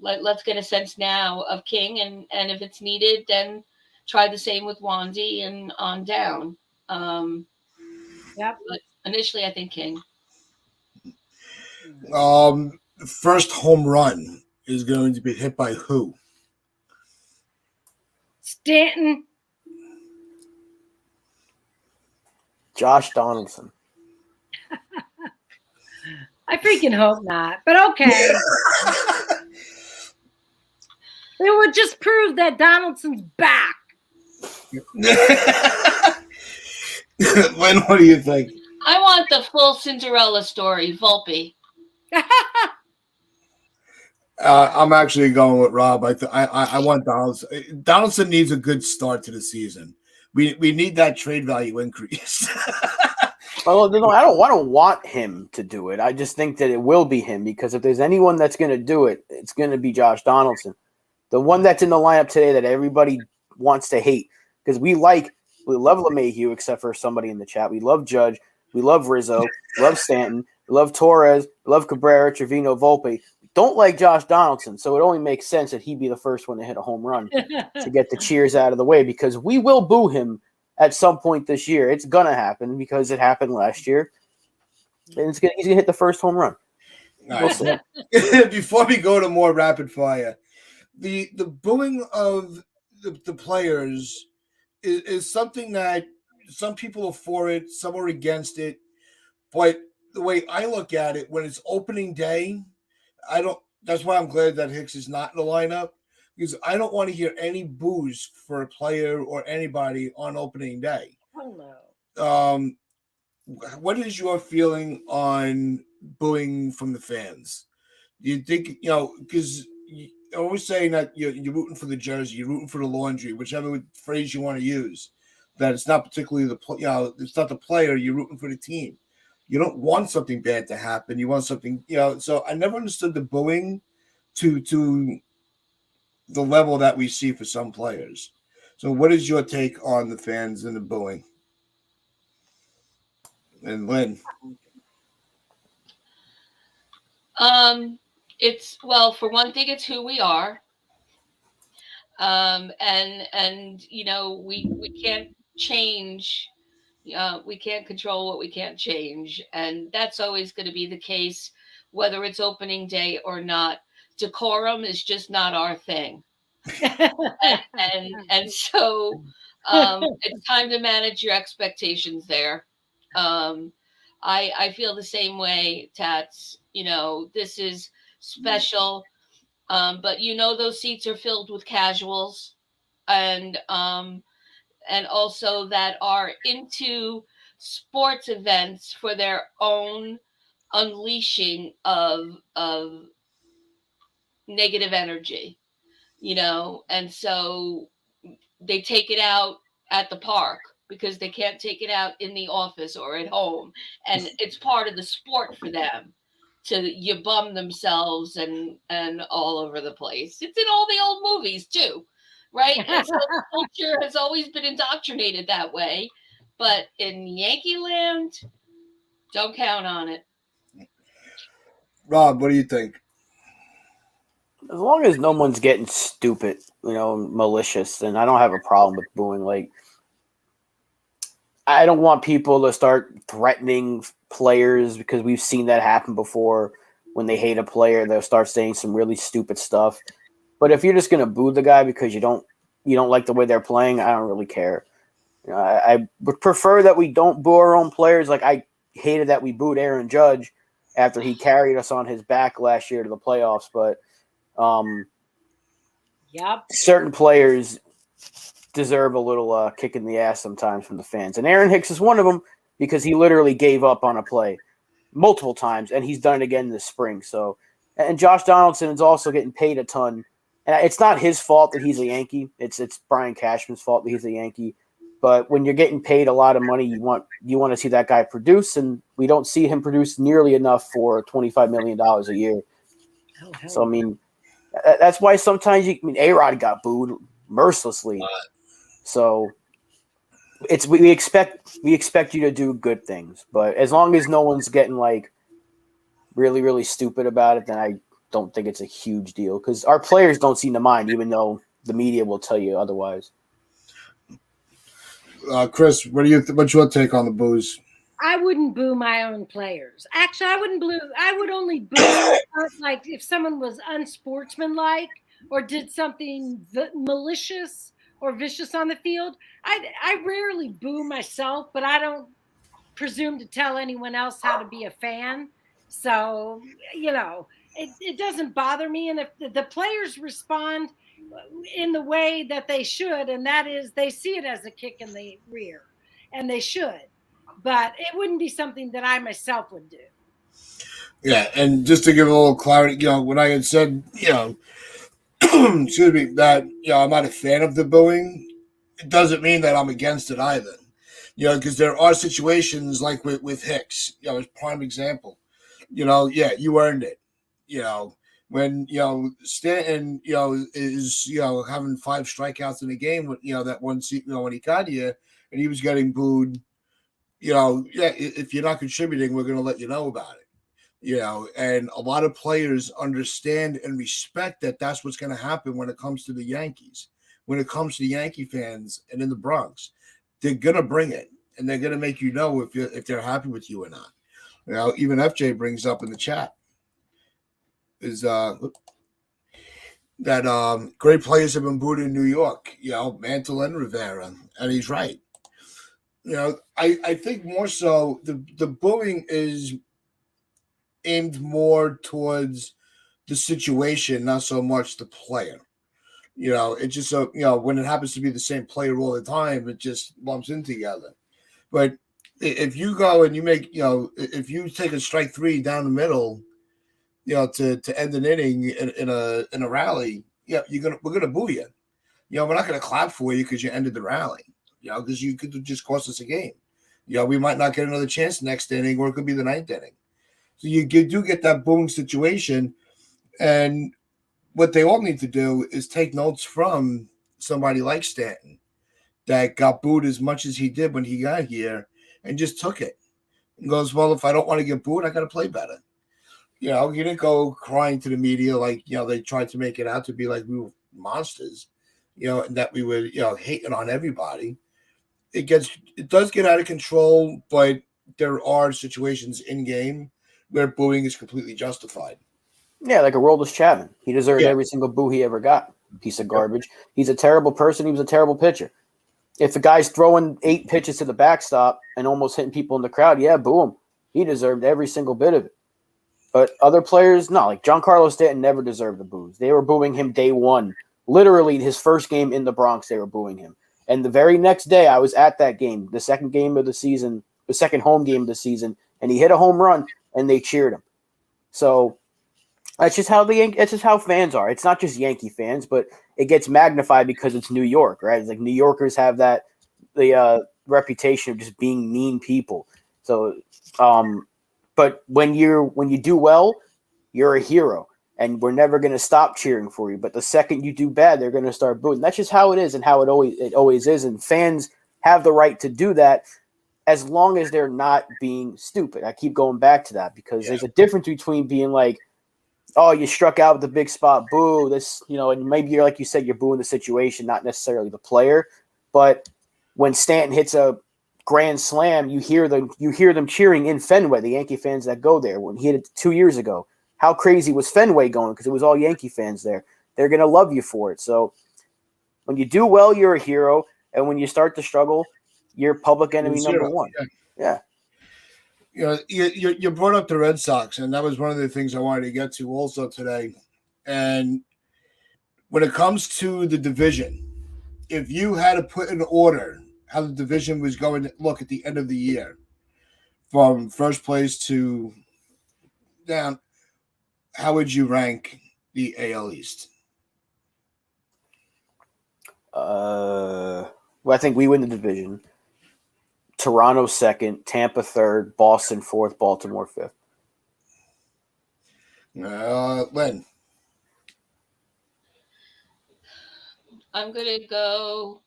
let's get a sense now of King. And if it's needed, then try the same with Wandy and on down. Yep. But initially, I think King. First home run is going to be hit by who? Stanton. Josh Donaldson. I freaking hope not, but okay. It would just prove that Donaldson's back. Lynn, what do you think? I want the full Cinderella story, Volpe. I'm actually going with Rob. I want Donaldson. Donaldson needs a good start to the season. We need that trade value increase. Well, no, I don't want him to do it. I just think that it will be him because if there's anyone that's going to do it, it's going to be Josh Donaldson, the one that's in the lineup today that everybody wants to hate because we love LeMahieu except for somebody in the chat. We love Judge. We love Rizzo. We love Stanton. We love Torres. We love Cabrera, Trevino, Volpe. We don't like Josh Donaldson, so it only makes sense that he'd be the first one to hit a home run to get the cheers out of the way because we will boo him at some point this year. It's going to happen because it happened last year. And he's going to hit the first home run. Right. Before we go to more rapid fire, the booing of the players is something that some people are for it, some are against it. But the way I look at it, when it's opening day, that's why I'm glad that Hicks is not in the lineup. Because I don't want to hear any boos for a player or anybody on opening day. Oh, no. What is your feeling on booing from the fans? Do you think, because you're always saying that you're rooting for the jersey, you're rooting for the laundry, whichever phrase you want to use, that it's not particularly it's not the player, you're rooting for the team. You don't want something bad to happen. You want something, so I never understood the booing to the level that we see for some players. So what is your take on the fans and the booing? And Lynn? For one thing, it's who we are. And we can't change, we can't control what we can't change. And that's always going to be the case, whether it's opening day or not. Decorum is just not our thing. and so it's time to manage your expectations there. I feel the same way, Tats. This is special. But those seats are filled with casuals and also that are into sports events for their own unleashing of negative energy, and so they take it out at the park because they can't take it out in the office or at home. And it's part of the sport for them to bum themselves and all over the place. It's in all the old movies too, right? And so the culture has always been indoctrinated that way. But in Yankee land, don't count on it. Rob, what do you think? As long as no one's getting stupid, malicious, then I don't have a problem with booing. Like, I don't want people to start threatening players because we've seen that happen before. When they hate a player, they'll start saying some really stupid stuff. But if you're just going to boo the guy because you don't like the way they're playing, I don't really care. I would prefer that we don't boo our own players. Like, I hated that we booed Aaron Judge after he carried us on his back last year to the playoffs. But Yep. certain players deserve a little kick in the ass sometimes from the fans. And Aaron Hicks is one of them because he literally gave up on a play multiple times, and he's done it again this spring. So, and Josh Donaldson is also getting paid a ton. And it's not his fault that he's a Yankee. It's Brian Cashman's fault that he's a Yankee. But when you're getting paid a lot of money, you want to see that guy produce, and we don't see him produce nearly enough for $25 million a year. So, I mean, that's why sometimes A-Rod got booed mercilessly. So we expect you to do good things, but as long as no one's getting like really, really stupid about it, then I don't think it's a huge deal because our players don't seem to mind, even though the media will tell you otherwise. Chris, what's your take on the boos? I wouldn't boo my own players. Actually, I wouldn't boo. I would only boo like if someone was unsportsmanlike or did something malicious or vicious on the field. I rarely boo myself, but I don't presume to tell anyone else how to be a fan. So it doesn't bother me. And if the players respond in the way that they should, and that is they see it as a kick in the rear, and they should, but it wouldn't be something that I myself would do. Yeah, and just to give a little clarity, when I had said, excuse me, that I'm not a fan of the booing, it doesn't mean that I'm against it either. Because there are situations like with Hicks, as prime example. Yeah, you earned it. When Stanton, is having 5 strikeouts in a game, that one when he got here and he was getting booed. Yeah, if you're not contributing, we're going to let you know about it. And a lot of players understand and respect that that's what's going to happen when it comes to the Yankees. When it comes to the Yankee fans and in the Bronx, they're going to bring it, and they're going to make you know if they're happy with you or not. Even FJ brings up in the chat is that great players have been booed in New York, Mantle and Rivera, and he's right. I think more so the booing is aimed more towards the situation, not so much the player. It's just when it happens to be the same player all the time, it just lumps in together. But if you go and you make, if you take a strike 3 down the middle, to end an inning in a rally, we're gonna boo you. We're not gonna clap for you because you ended the rally. Because you could just cost us a game. We might not get another chance next inning, or it could be the 9th inning. So you do get that booing situation, and what they all need to do is take notes from somebody like Stanton that got booed as much as he did when he got here, and just took it and goes, well, if I don't want to get booed, I got to play better. He didn't go crying to the media like, they tried to make it out to be like we were monsters, and that we were, hating on everybody. It does get out of control, but there are situations in game where booing is completely justified. Yeah, like a Aroldis Chapman. He deserved every single boo he ever got. Piece of garbage. He's a terrible person. He was a terrible pitcher. If a guy's throwing 8 pitches to the backstop and almost hitting people in the crowd, yeah, boo him. He deserved every single bit of it. But other players, no. Like Giancarlo Stanton never deserved the boos. They were booing him day one. Literally, his first game in the Bronx, they were booing him. And the very next day, I was at that game, the second game of the season, the second home game of the season, and he hit a home run, and they cheered him. So that's just how fans are. It's not just Yankee fans, but it gets magnified because it's New York, right? It's like New Yorkers have the reputation of just being mean people. So, but when you do well, you're a hero, and we're never going to stop cheering for you. But the second you do bad, they're going to start booing. That's just how it is, and how it always is. And fans have the right to do that, as long as they're not being stupid. I keep going back to that because there's a difference between being like, oh, you struck out with the big spot, boo, this, and maybe you're, like you said, you're booing the situation, not necessarily the player. But when Stanton hits a grand slam, you hear them cheering in Fenway, the Yankee fans that go there. When he hit it 2 years ago, how crazy was Fenway going? Because it was all Yankee fans there. They're going to love you for it. So when you do well, you're a hero. And when you start to struggle, you're public enemy number one. Yeah. You brought up the Red Sox, and that was one of the things I wanted to get to also today. And when it comes to the division, if you had to put in order how the division was going to look at the end of the year, from first place to down, how would you rank the AL East? Well, I think we win the division. Toronto second, Tampa third, Boston fourth, Baltimore fifth. Len. I'm going to go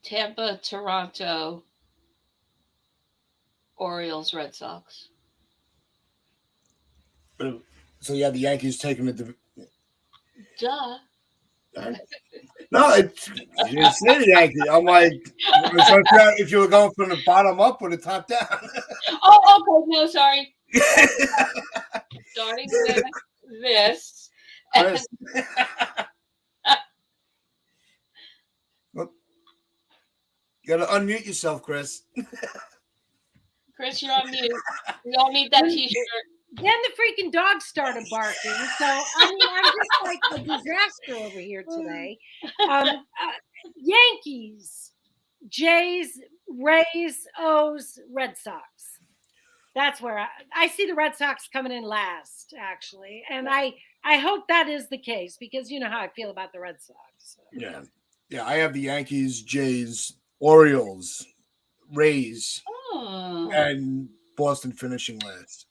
Tampa, Toronto, Orioles, Red Sox. So, yeah, the Yankees taking it. Duh. No, it's you didn't say the Yankees. I'm like, I was trying to figure out if you were going from the bottom up or the top down. Oh, okay. No, sorry. Starting with this. Chris. Well, you gotta unmute yourself, Chris. Chris, you're on mute. We all need that T-shirt. Then the freaking dog started barking. So I mean, I'm just like a disaster over here today. Yankees, Jays, Rays, O's, Red Sox. That's where I see the Red Sox coming in last, actually, and I hope that is the case because you know how I feel about the Red Sox. So. Yeah. I have the Yankees, Jays, Orioles, Rays, Oh. and Boston finishing last.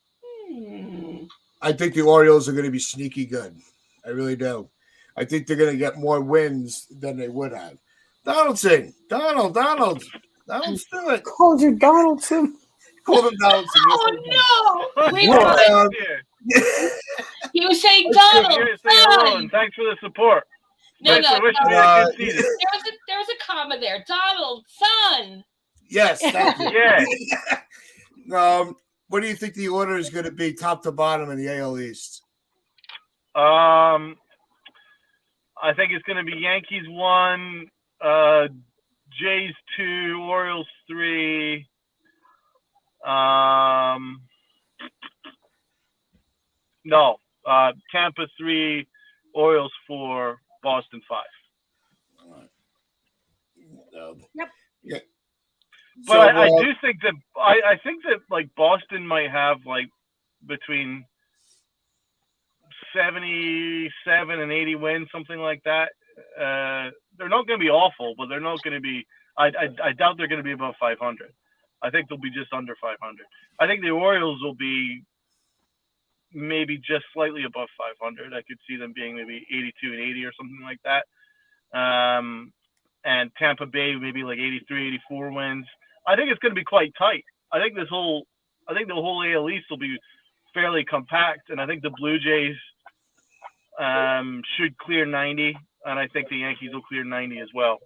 Hmm. I think the Orioles are going to be sneaky good. I really do. I think they're going to get more wins than they would have. Donaldson, Donald, Stewart. Called you Donaldson. Call him Donaldson. Oh no! Wait, Yeah. he was saying Let's Donald. say hello and Son. thanks for the support. No, Thanks no, for wishing no. me a good season. There was a comma there. Donald, son. Yes, thank you. Yeah. What do you think the order is going to be, top to bottom in the AL East? I think it's going to be Yankees 1, Jays 2, Orioles 3. Tampa 3, Orioles 4, Boston 5. Yep. Yeah. But So, I do think that I think that like Boston might have like between 77 and 80 wins, something like that. They're not going to be awful, but they're not going to be. I doubt they're going to be above 500. I think they'll be just under 500. I think the Orioles will be maybe just slightly above 500. I could see them being maybe 82 and 80 or something like that. And Tampa Bay maybe like 83, 84 wins. I think it's going to be quite tight. I think the whole AL East will be fairly compact, and I think the Blue Jays should clear 90, and I think the Yankees will clear 90 as well.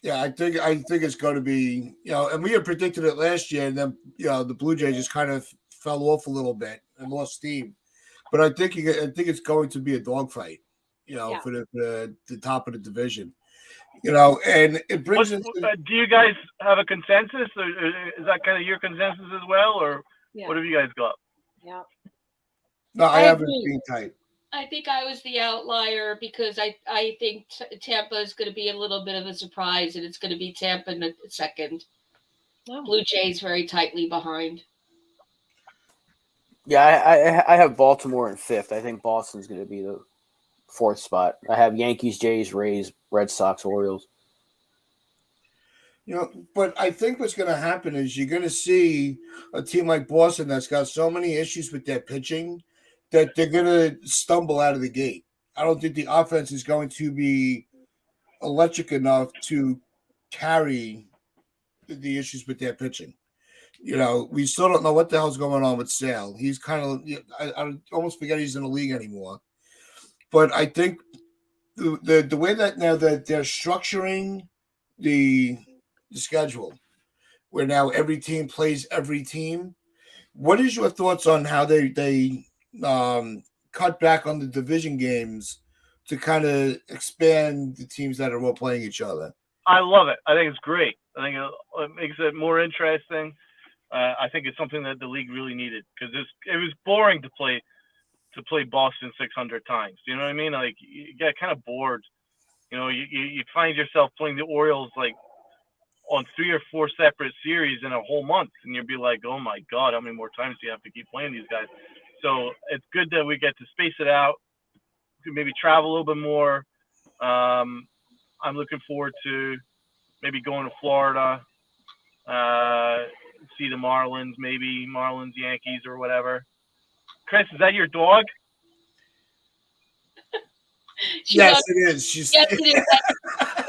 Yeah, I think it's going to be, and we had predicted it last year, and then the Blue Jays just kind of fell off a little bit and lost steam. But I think it's going to be a dogfight, for the top of the division. And it brings us. Do you guys have a consensus? Or is that kind of your consensus as well, or what have you guys got? Yeah. No, I haven't been tight. I think I was the outlier because I think Tampa is going to be a little bit of a surprise, and it's going to be Tampa in a second. Oh. Blue Jays very tightly behind. Yeah, I have Baltimore in fifth. I think Boston's going to be the fourth spot. I have Yankees, Jays, Rays, Red Sox, Orioles. But I think what's going to happen is you're going to see a team like Boston that's got so many issues with their pitching that they're going to stumble out of the gate. I don't think the offense is going to be electric enough to carry the issues with their pitching. We still don't know what the hell's going on with Sale. He's kind of, I almost forget he's in the league anymore. But I think the way that now that they're structuring the schedule, where now every team plays every team, what is your thoughts on how they cut back on the division games to kind of expand the teams that are all playing each other? I love it. I think it's great. I think it makes it more interesting. I think it's something that the league really needed because it was boring to play Boston 600 times. You know what I mean? Like you get kind of bored. You find yourself playing the Orioles like on 3 or 4 separate series in a whole month, and you'd be like, oh my God, how many more times do you have to keep playing these guys? So it's good that we get to space it out, to maybe travel a little bit more. I'm looking forward to maybe going to Florida, see the Marlins, maybe Marlins, Yankees, or whatever. Chris, is that your dog? Yes, it is. Yes, it is.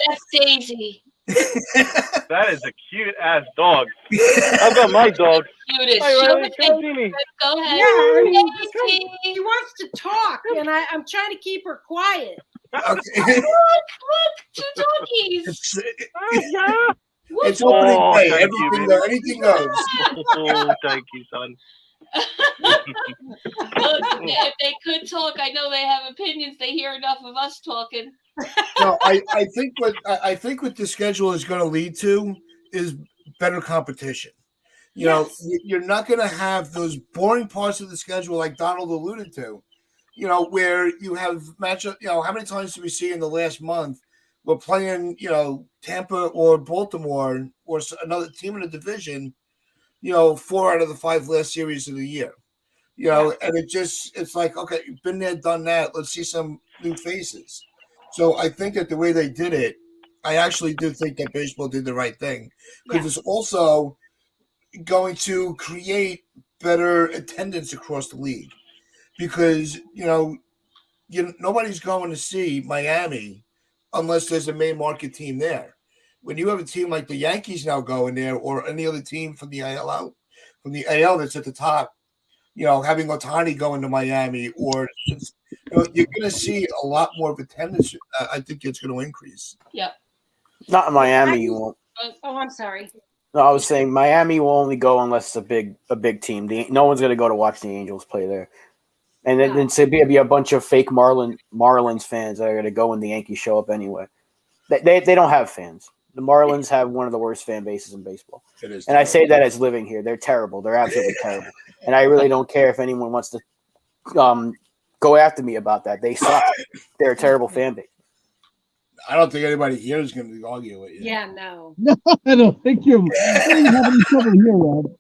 That's Daisy. That is a cute ass dog. I've got my dog. Cutest. Hi, Show Riley, the come face. see me. Go ahead. Yeah, I mean, Daisy. she wants to talk, and I'm trying to keep her quiet. Okay. Look, two doggies. It's, Yeah. it's opening Oh, day. thank you, baby. Anything goes. Oh, thank you, son. Look, if they could talk, I know they have opinions. They hear enough of us talking. No, I think what the schedule is going to lead to is better competition. You know, Yes. you're not going to have those boring parts of the schedule like Donald alluded to. You know, where you have matchup. You know, how many times do we see in the last month we're playing? You know, Tampa or Baltimore or another team in the division. You know, 4 out of the 5 last series of the year. You know, and it's like, okay, you've been there, done that. Let's see some new faces. So I think that the way they did it, I actually do think that baseball did the right thing because Yeah. it's also going to create better attendance across the league because nobody's going to see Miami unless there's a main market team there. When you have a team like the Yankees now going there, or any other team from the AL that's at the top, you know, having Otani going to Miami, or you're going to see a lot more of attendance. I think it's going to increase. Yep. Not in Miami, you won't. Oh, I'm sorry. No, I was saying Miami will only go unless it's a big team. No one's going to go to watch the Angels play there. And then it's going to be a bunch of fake Marlins fans that are going to go when the Yankees show up anyway. They don't have fans. The Marlins have one of the worst fan bases in baseball. It is, and I say that as living here. They're terrible. They're absolutely terrible. And I really don't care if anyone wants to go after me about that. They suck. They're a terrible fan base. I don't think anybody here is going to argue with you. Yeah, no. I don't think you're having any trouble here, Rob.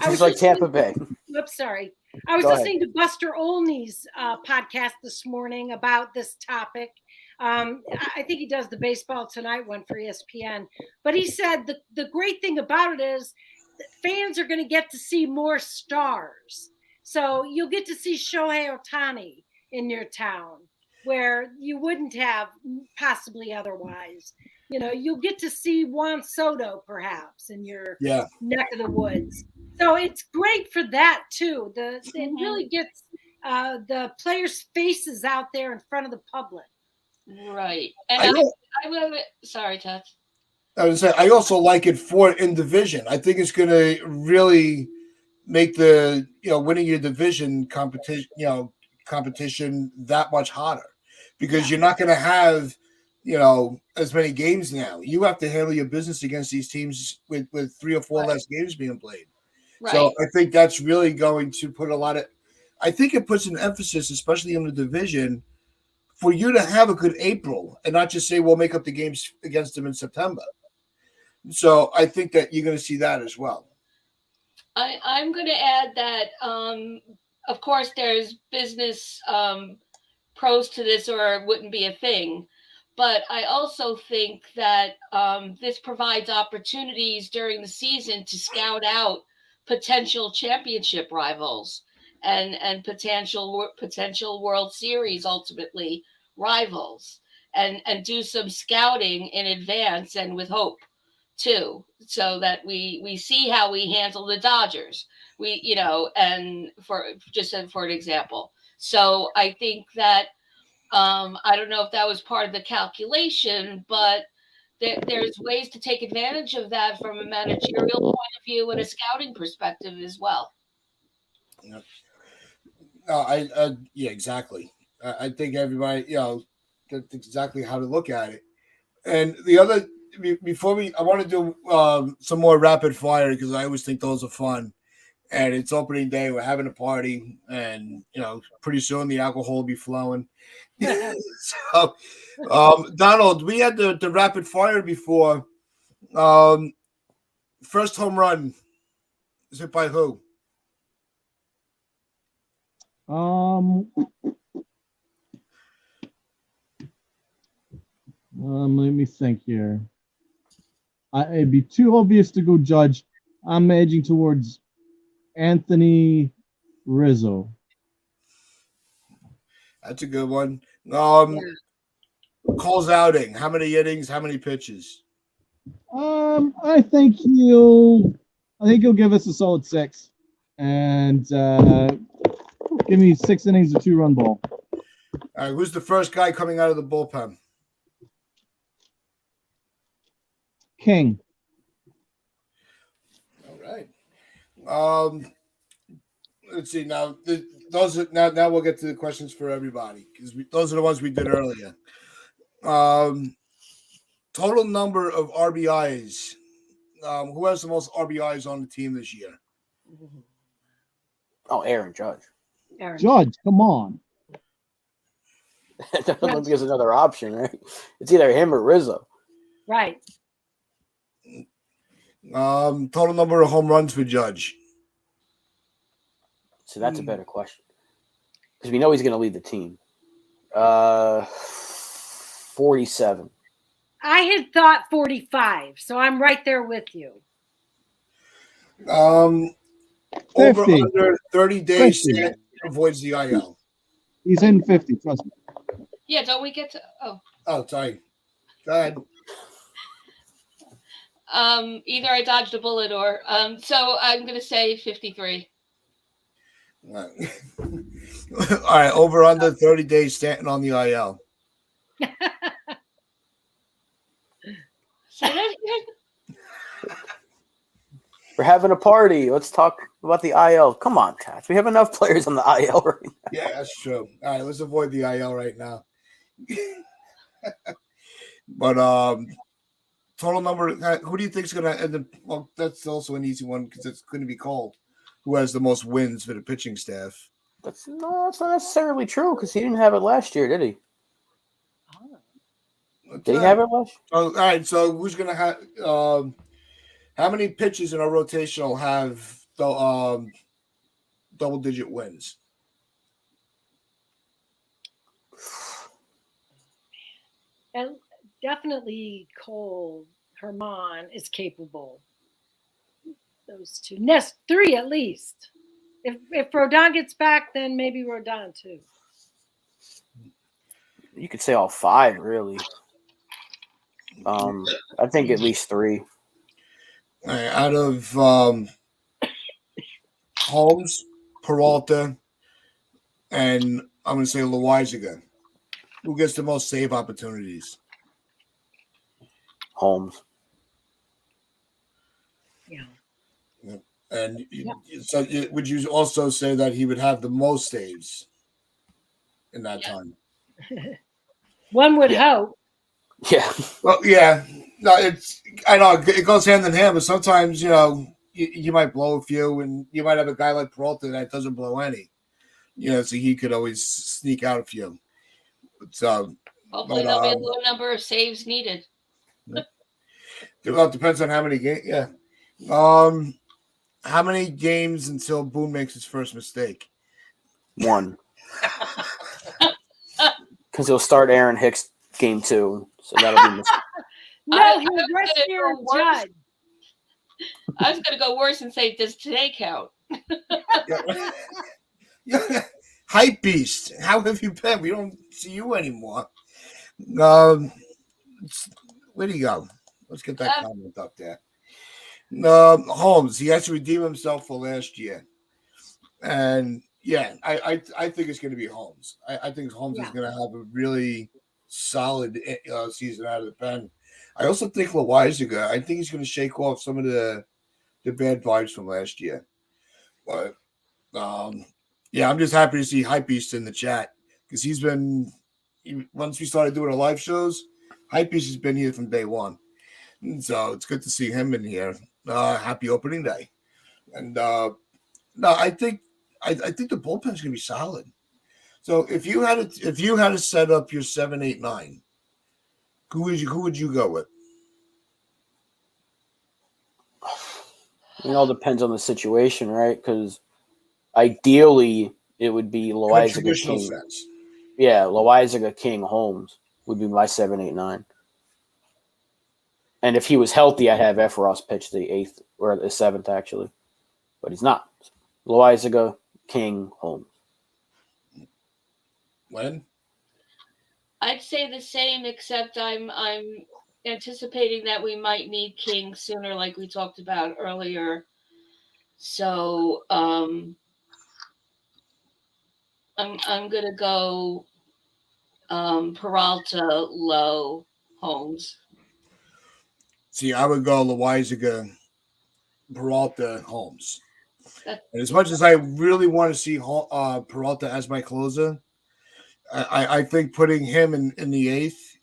It's like Tampa Bay. Oops, sorry. I was Go ahead. listening to Buster Olney's podcast this morning about this topic. I think he does the Baseball Tonight one for ESPN. But he said the great thing about it is that fans are going to get to see more stars. So you'll get to see Shohei Ohtani in your town where you wouldn't have possibly otherwise. You know, you'll get to see Juan Soto perhaps in your neck of the woods. So it's great for that too. It really gets the players' faces out there in front of the public. Right. And I will. Sorry, Ted. I would say I also like it for in division. I think it's going to really make the winning your division competition that much harder because you're not going to have as many games now. You have to handle your business against these teams with 3 or 4 less games being played. Right. So I think that's really going to put I think it puts an emphasis, especially in the division, for you to have a good April and not just say we'll make up the games against them in September. So I think that you're going to see that as well. I'm going to add that, of course, there's business pros to this or it wouldn't be a thing. But I also think that this provides opportunities during the season to scout out potential championship rivals and potential World Series ultimately rivals and do some scouting in advance and with hope too, so that we see how we handle the Dodgers. And for an example. So I think that I don't know if that was part of the calculation, but there's ways to take advantage of that from a managerial point of view and a scouting perspective as well. Yeah. Yeah, exactly. I think everybody, that's exactly how to look at it. And the other, I want to do some more rapid fire because I always think those are fun. And it's opening day. We're having a party, and pretty soon the alcohol will be flowing. So, Donald, we had the rapid fire before. First home run is hit by who? Let me think here. It'd be too obvious to go Judge. I'm edging towards Anthony Rizzo. That's a good one. Cole's outing. How many innings? How many pitches? I think he'll give us a solid 6, and give me 6 innings, a 2-run ball. All right, who's the first guy coming out of the bullpen? King. All right. Let's see now. Those are, now we'll get to the questions for everybody because those are the ones we did earlier. Total number of RBIs. Who has the most RBIs on the team this year? Oh, Aaron Judge. Aaron. Judge, come on. I don't think there's another option, right? It's either him or Rizzo. Right. Total number of home runs for Judge. So that's a better question. Because we know he's going to lead the team. 47. I had thought 45, so I'm right there with you. Over 50. under 30 days 50. Stanton avoids the IL. He's in 50, trust me. Yeah, don't we get to? Oh, sorry. Go ahead. Either I dodged a bullet or so I'm gonna say 53. All right. Over under 30 days Stanton on the IL. Say that again? We're having a party. Let's talk about the IL. Come on, Tats. We have enough players on the IL right now. Yeah, that's true. All right, let's avoid the IL right now. But total number. Who do you think is going to end up? Well, that's also an easy one because it's going to be called. Who has the most wins for the pitching staff? That's not necessarily true because he didn't have it last year, did he? Did he have it last year? All right. So who's going to have? How many pitches in a rotational have double-digit wins? And definitely Cole Herman is capable. Those two. Nest 3 at least. If Rodon gets back, then maybe Rodon too. You could say all 5, really. I think at least 3. All right, out of Holmes, Peralta, and I'm going to say Loizaga, who gets the most save opportunities? Holmes. Yeah. And so would you also say that he would have the most saves in that time? One would hope. Yeah. Well, yeah. No, I know it goes hand in hand, but sometimes, you might blow a few and you might have a guy like Peralta that doesn't blow any. So he could always sneak out a few. So Hopefully there'll be a low number of saves needed. Well, it depends on how many games. Yeah. How many games until Boone makes his first mistake? 1. Because he'll start Aaron Hicks game 2. So that'll be No, he was right here, Judge. I was going to go worse and say, does today count? Yeah. Hype beast. How have you been? We don't see you anymore. Where'd he go? Let's get that comment up there. Holmes, he has to redeem himself for last year. And yeah, I think it's going to be Holmes. I think Holmes is going to have a really solid season out of the pen. I also think Loizaga, I think he's going to shake off some of the bad vibes from last year. But yeah, I'm just happy to see Hypebeast in the chat because once we started doing our live shows, Hypebeast has been here from day one. And so it's good to see him in here. Happy opening day. And no, I think the bullpen's gonna be solid. So if you had to set up your 7, 8, 9, who would you go with? It all depends on the situation, right? Because ideally it would be Loizaga King. Sense. Yeah, Loizaga King Holmes would be my 7, 8, 9. And if he was healthy, I'd have Efros pitch the 8th or the 7th actually, but he's not. Loizaga King Holmes. When? I'd say the same, except I'm anticipating that we might need King sooner, like we talked about earlier. So I'm gonna go Peralta, Lowe, Holmes. See, I would go Loizaga, Peralta, Holmes. That- And as much as I really want to see Peralta as my closer, I think putting him in the eighth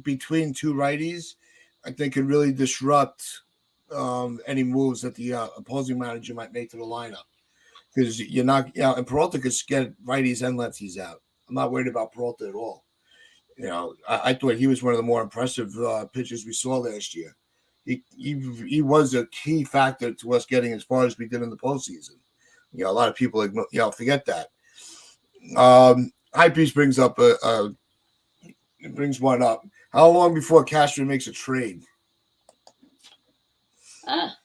between two righties, I think could really disrupt any moves that the opposing manager might make to the lineup. Because you're not, and Peralta could get righties and lefties out. I'm not worried about Peralta at all. I thought he was one of the more impressive pitchers we saw last year. He was a key factor to us getting as far as we did in the postseason. A lot of people forget that. High Piece brings up brings one up. How long before Castro makes a trade? Ah,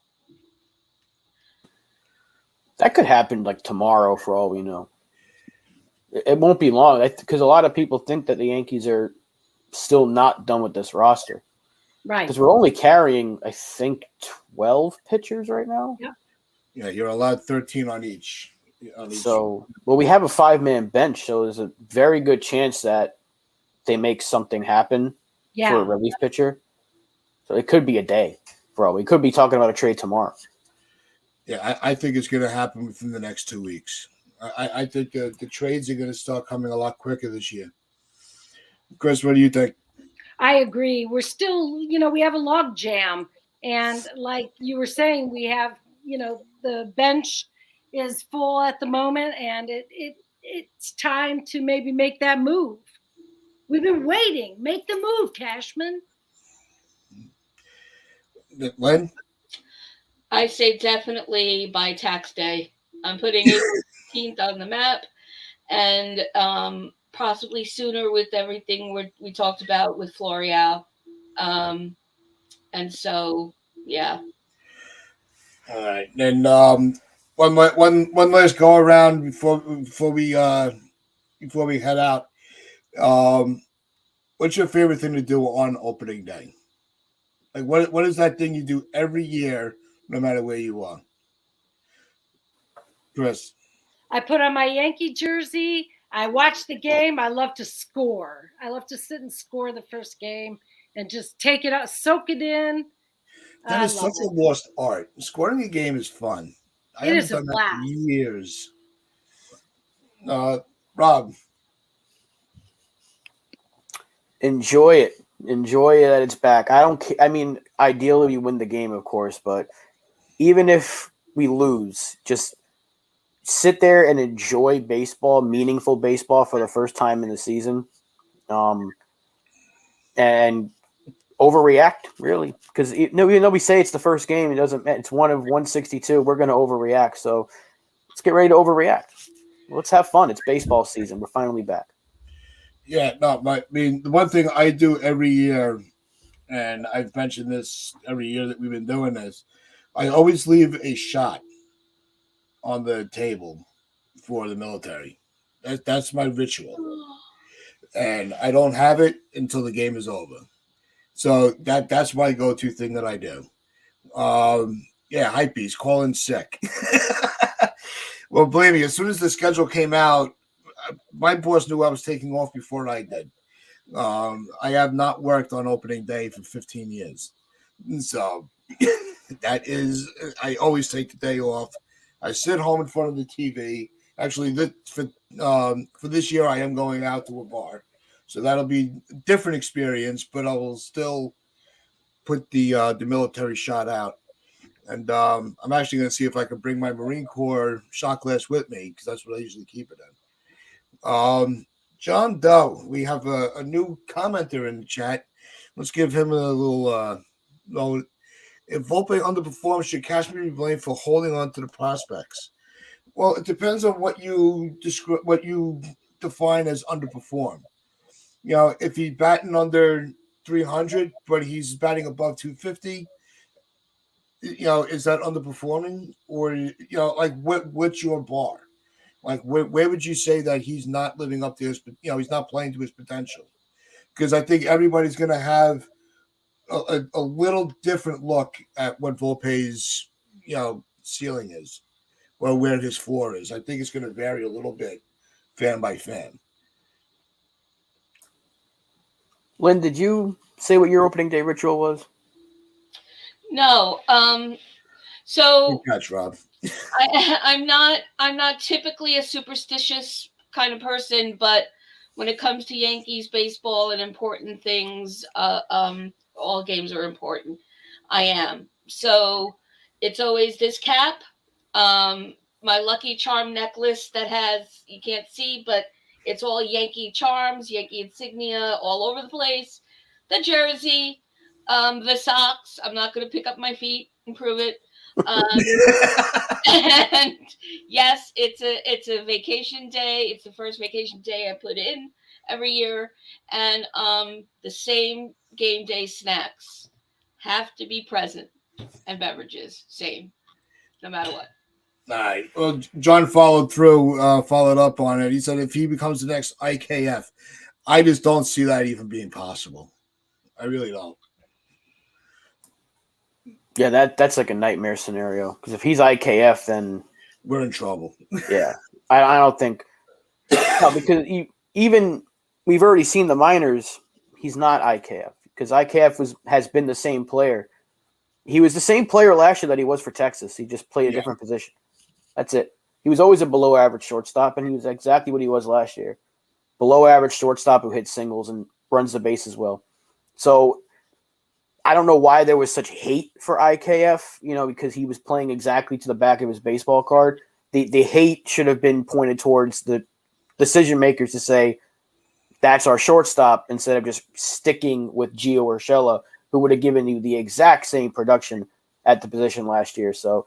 That could happen like tomorrow, for all we know. It won't be long because a lot of people think that the Yankees are still not done with this roster Right. because we're only carrying, I think, 12 pitchers right now. Yeah, you're allowed 13 on each. So, well, we have a 5-man bench, so there's a very good chance that they make something happen for a Yeah. relief pitcher. So it could be a day, bro. We could be talking about a trade tomorrow. Yeah, I think it's going to happen within the next 2 weeks. I think the trades are going to start coming a lot quicker this year. Chris, what do you think? I agree. We're still, we have a log jam. And like you were saying, we have, the bench is full at the moment, and it's time to maybe make that move. We've been waiting. Make the move, Cashman. Len? I say definitely by tax day. I'm putting April 15th on the map, and possibly sooner with everything we talked about with Florial. And so, yeah. All right. Then one last go around before we head out. What's your favorite thing to do on opening day? Like what is that thing you do every year, no matter where you are? Chris. I put on my Yankee jersey. I watch the game. I love to score. I love to sit and score the first game and just take it out, soak it in. That is such a lost art. Scoring a game is fun. I It haven't is a done that blast. for years. Rob. Enjoy it. Enjoy that it's back. I mean, ideally we win the game, of course, but even if we lose, just sit there and enjoy baseball, meaningful baseball for the first time in the season. And overreact, really, because we say it's the first game. It doesn't. It's one of 162. We're going to overreact. So let's get ready to overreact. Let's have fun. It's baseball season. We're finally back. Yeah, no, the one thing I do every year, and I've mentioned this every year that we've been doing this, I always leave a shot on the table for the military. That's my ritual. And I don't have it until the game is over. So that's my go-to thing that I do. Hypebeast, call in sick. Well, believe me, as soon as the schedule came out, my boss knew I was taking off before I did. I have not worked on opening day for 15 years. So I always take the day off. I sit home in front of the TV. Actually, for this year, I am going out to a bar. So that'll be a different experience, but I will still put the military shot out. And I'm actually going to see if I can bring my Marine Corps shot glass with me, because that's what I usually keep it in. John Doe, we have a new commenter in the chat. Let's give him a little note. If Volpe underperforms, should Cashman be blamed for holding on to the prospects? Well, it depends on what you define as underperform. If he's batting under 300, but he's batting above 250, is that underperforming? Or, what's your bar? Like, where would you say that he's not living up to his, he's not playing to his potential? Because I think everybody's going to have a little different look at what Volpe's, ceiling is, or where his floor is. I think it's going to vary a little bit, fan by fan. Lynn, did you say what your opening day ritual was? No. Good So catch, Rob. I'm not typically a superstitious kind of person, but when it comes to Yankees baseball and important things, all games are important. I am. So it's always this cap, my Lucky Charm necklace that has, you can't see, but it's all Yankee charms, Yankee insignia all over the place. The jersey, the socks. I'm not going to pick up my feet and prove it. Um, and yes, it's a vacation day. It's the first vacation day I put in every year, and the same game day snacks have to be present, and beverages same, no matter what. All right. Well, John followed up on it. He said if he becomes the next IKF, I just don't see that even being possible. I really don't. Yeah, that's like a nightmare scenario. Because if he's IKF, then We're in trouble. yeah, I don't think no, because even we've already seen the minors. He's not IKF because IKF has been the same player. He was the same player last year that he was for Texas. He just played a different position. That's it. He was always a below average shortstop, and he was exactly what he was last year. Below average shortstop who hits singles and runs the bases well. So I don't know why there was such hate for IKF, because he was playing exactly to the back of his baseball card. The hate should have been pointed towards the decision makers to say, that's our shortstop, instead of just sticking with Gio Urshela, who would have given you the exact same production at the position last year. So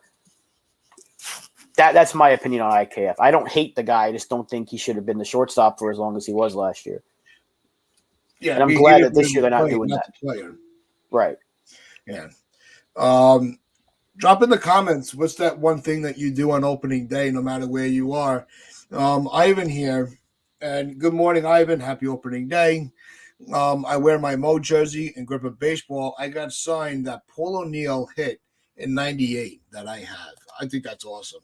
that's my opinion on IKF. I don't hate the guy. I just don't think he should have been the shortstop for as long as he was last year. Yeah, and I'm glad that this year they're not doing that. Player. Right. Yeah. Drop in the comments. What's that one thing that you do on opening day, no matter where you are? Ivan here. And good morning, Ivan. Happy opening day. I wear my Mo jersey and grip a baseball. I got signed that Paul O'Neill hit in '98 that I have. I think that's awesome.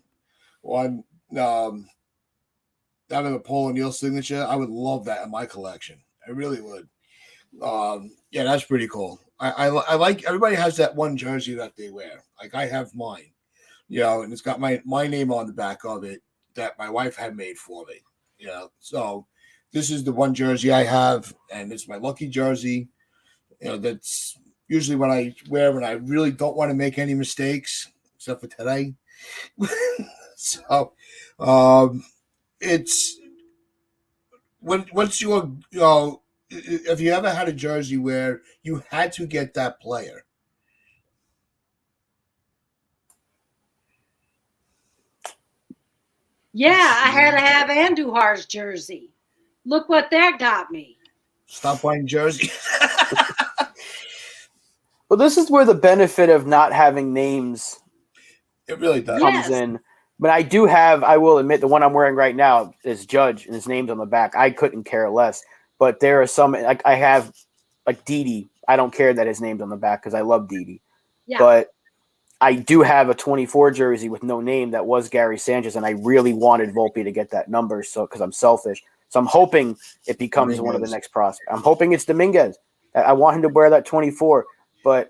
One, having a Paul O'Neill signature, I would love that in my collection. I really would. Yeah, that's pretty cool. I like, everybody has that one jersey that they wear. Like I have mine, and it's got my name on the back of it that my wife had made for me. So this is the one jersey I have, and it's my lucky jersey. That's usually what I wear when I really don't want to make any mistakes, except for today. So, it's what's your if you ever had a jersey where you had to get that player? Yeah, I had to have Andujar's jersey. Look what that got me. Stop buying jerseys. Well, this is where the benefit of not having names It really does. comes in. But I will admit, the one I'm wearing right now is Judge, and his name's on the back. I couldn't care less. But there are some, like I have, like Didi. I don't care that his name's on the back because I love Didi. Yeah. But I do have a 24 jersey with no name that was Gary Sanchez, and I really wanted Volpe to get that number, so because I'm selfish. So I'm hoping it becomes one of the next prospects. I'm hoping it's Dominguez. I want him to wear that 24. But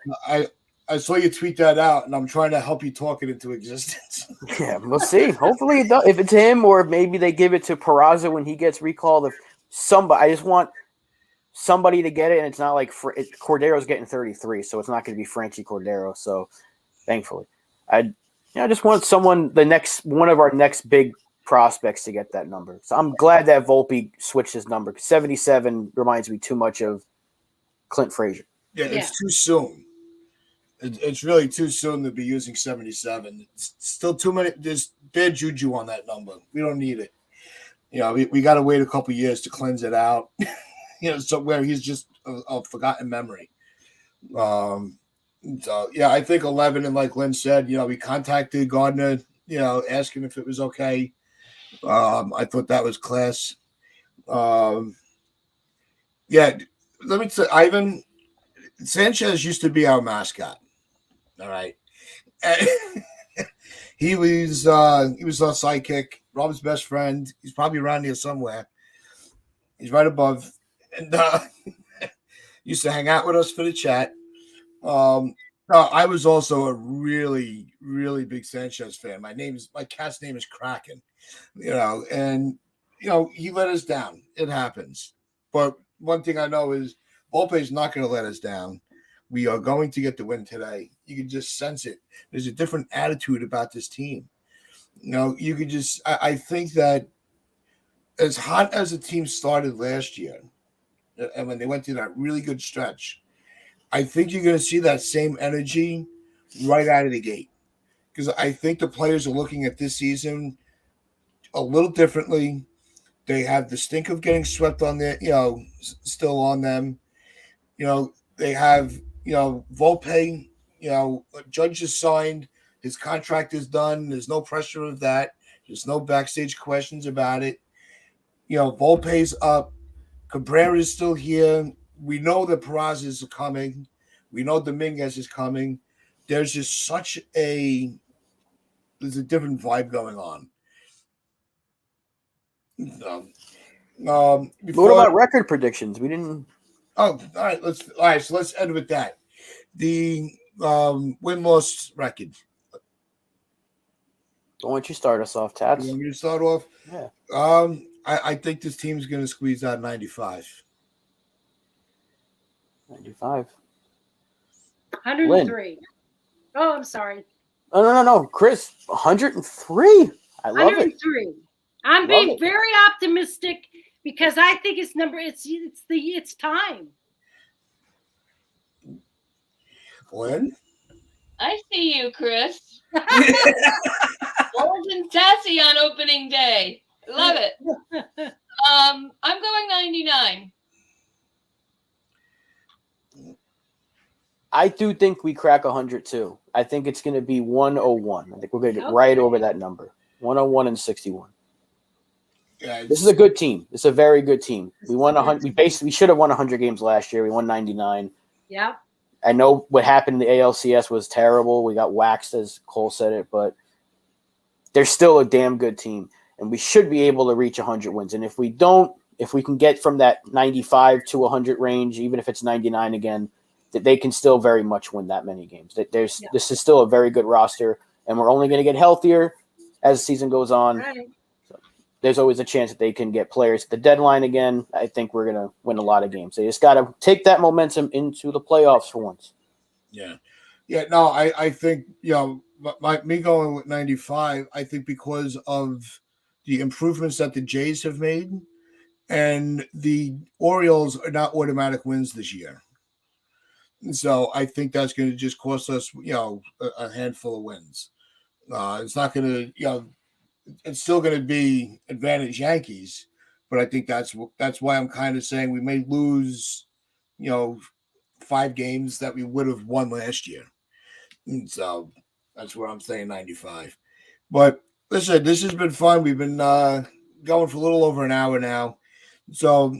I saw you tweet that out, and I'm trying to help you talk it into existence. yeah, we'll see. Hopefully it does. If it's him, or maybe they give it to Peraza when he gets recalled. If somebody, I just want somebody to get it, and it's not like Cordero's getting 33, so it's not going to be Franchi Cordero. So thankfully, I just want someone, one of our next big prospects to get that number. So I'm glad that Volpe switched his number. 77 reminds me too much of Clint Frazier. Yeah, it's too soon. It's really too soon to be using 77. It's still too many. There's bad juju on that number. We don't need it. We got to wait a couple years to cleanse it out. So where he's just a forgotten memory. So yeah, I think 11, and like Lynn said, we contacted Gardner, asking if it was okay. I thought that was class. Yeah, let me say, Ivan Sanchez used to be our mascot. All right. He was our sidekick, Rob's best friend. He's probably around here somewhere. He's right above. And used to hang out with us for the chat. I was also a really, really big Sanchez fan. My cat's name is Kraken, and he let us down. It happens. But one thing I know is Volpe's not going to let us down. We are going to get the win today. You can just sense it. There's a different attitude about this team. You could just, I think that as hot as the team started last year, and when they went through that really good stretch, I think you're going to see that same energy right out of the gate. Because I think the players are looking at this season a little differently. They have the stink of getting swept on their, still on them. They have, Volpe, Judge is signed. His contract is done. There's no pressure of that. There's no backstage questions about it. Volpe's up. Cabrera is still here. We know that Peraza is coming. We know Dominguez is coming. There's just there's a different vibe going on. What about record predictions? We didn't. Oh, all right. So let's end with that. The win-loss record. Why don't you start us off, Tats? You want me to start off? Yeah. I think this team's going to squeeze out 95. 95. 103. Lynn. Oh, I'm sorry. Oh, no. Chris, 103. I love it. 103. I'm being very optimistic because I think it's time. Lynn? I see you, Chris. Bold and sassy on opening day. Love it. I'm going 99. I do think we crack 100 too. I think it's going to be 101. I think we're going to get right over that number. 101 and 61. Yeah, this is a good team. It's a very good team. We won 100. We should have won 100 games last year. We won 99. Yeah. I know what happened in the ALCS was terrible. We got waxed, as Cole said it, but they're still a damn good team, and we should be able to reach 100 wins. And if we don't, if we can get from that 95 to 100 range, even if it's 99 again, that they can still very much win that many games. This is still a very good roster, and we're only going to get healthier as the season goes on. Right. So there's always a chance that they can get players at the deadline again. I think we're going to win a lot of games. They just got to take that momentum into the playoffs for once. Yeah. No, I think, me going with 95, I think because of the improvements that the Jays have made, and the Orioles are not automatic wins this year. So I think that's going to just cost us, a handful of wins. It's not going to, it's still going to be advantage Yankees, but I think that's why I'm kind of saying we may lose, 5 games that we would have won last year. And so that's where I'm saying 95. But listen, this has been fun. We've been going for a little over an hour now. So,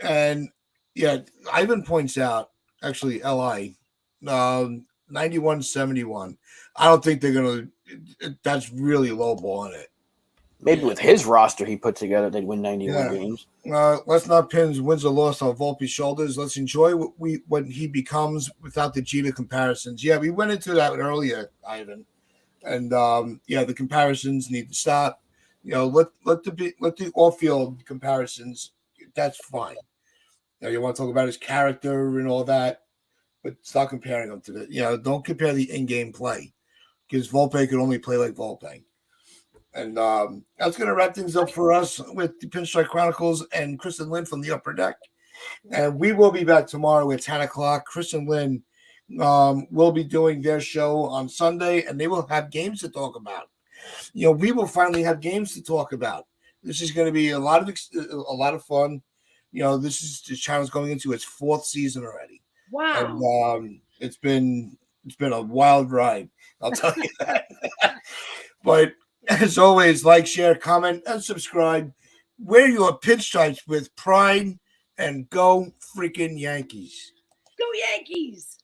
and yeah, Ivan points out, actually, LI, 91-71. I don't think they're going to, that's really low balling it. Maybe with his roster he put together, they'd win 91 games. Let's not pin wins or loss on Volpe's shoulders. Let's enjoy what he becomes without the Jeter comparisons. Yeah, we went into that earlier, Ivan. And, the comparisons need to stop. Let the off-field comparisons, that's fine. You want to talk about his character and all that, but stop comparing them to the, don't compare the in-game play, because Volpe could only play like Volpe. And that's going to wrap things up for us with the Pinstripe Chronicles and Chris and Lynn from the Upper Deck. And we will be back tomorrow at 10 o'clock. Chris and Lynn will be doing their show on Sunday, and they will have games to talk about. We will finally have games to talk about. This is going to be a lot of fun. This channel's going into its 4th season already. Wow. And it's been a wild ride. I'll tell you that. But as always, like, share, comment, and subscribe. Wear your pinstripes with pride, and go freaking Yankees. Go Yankees.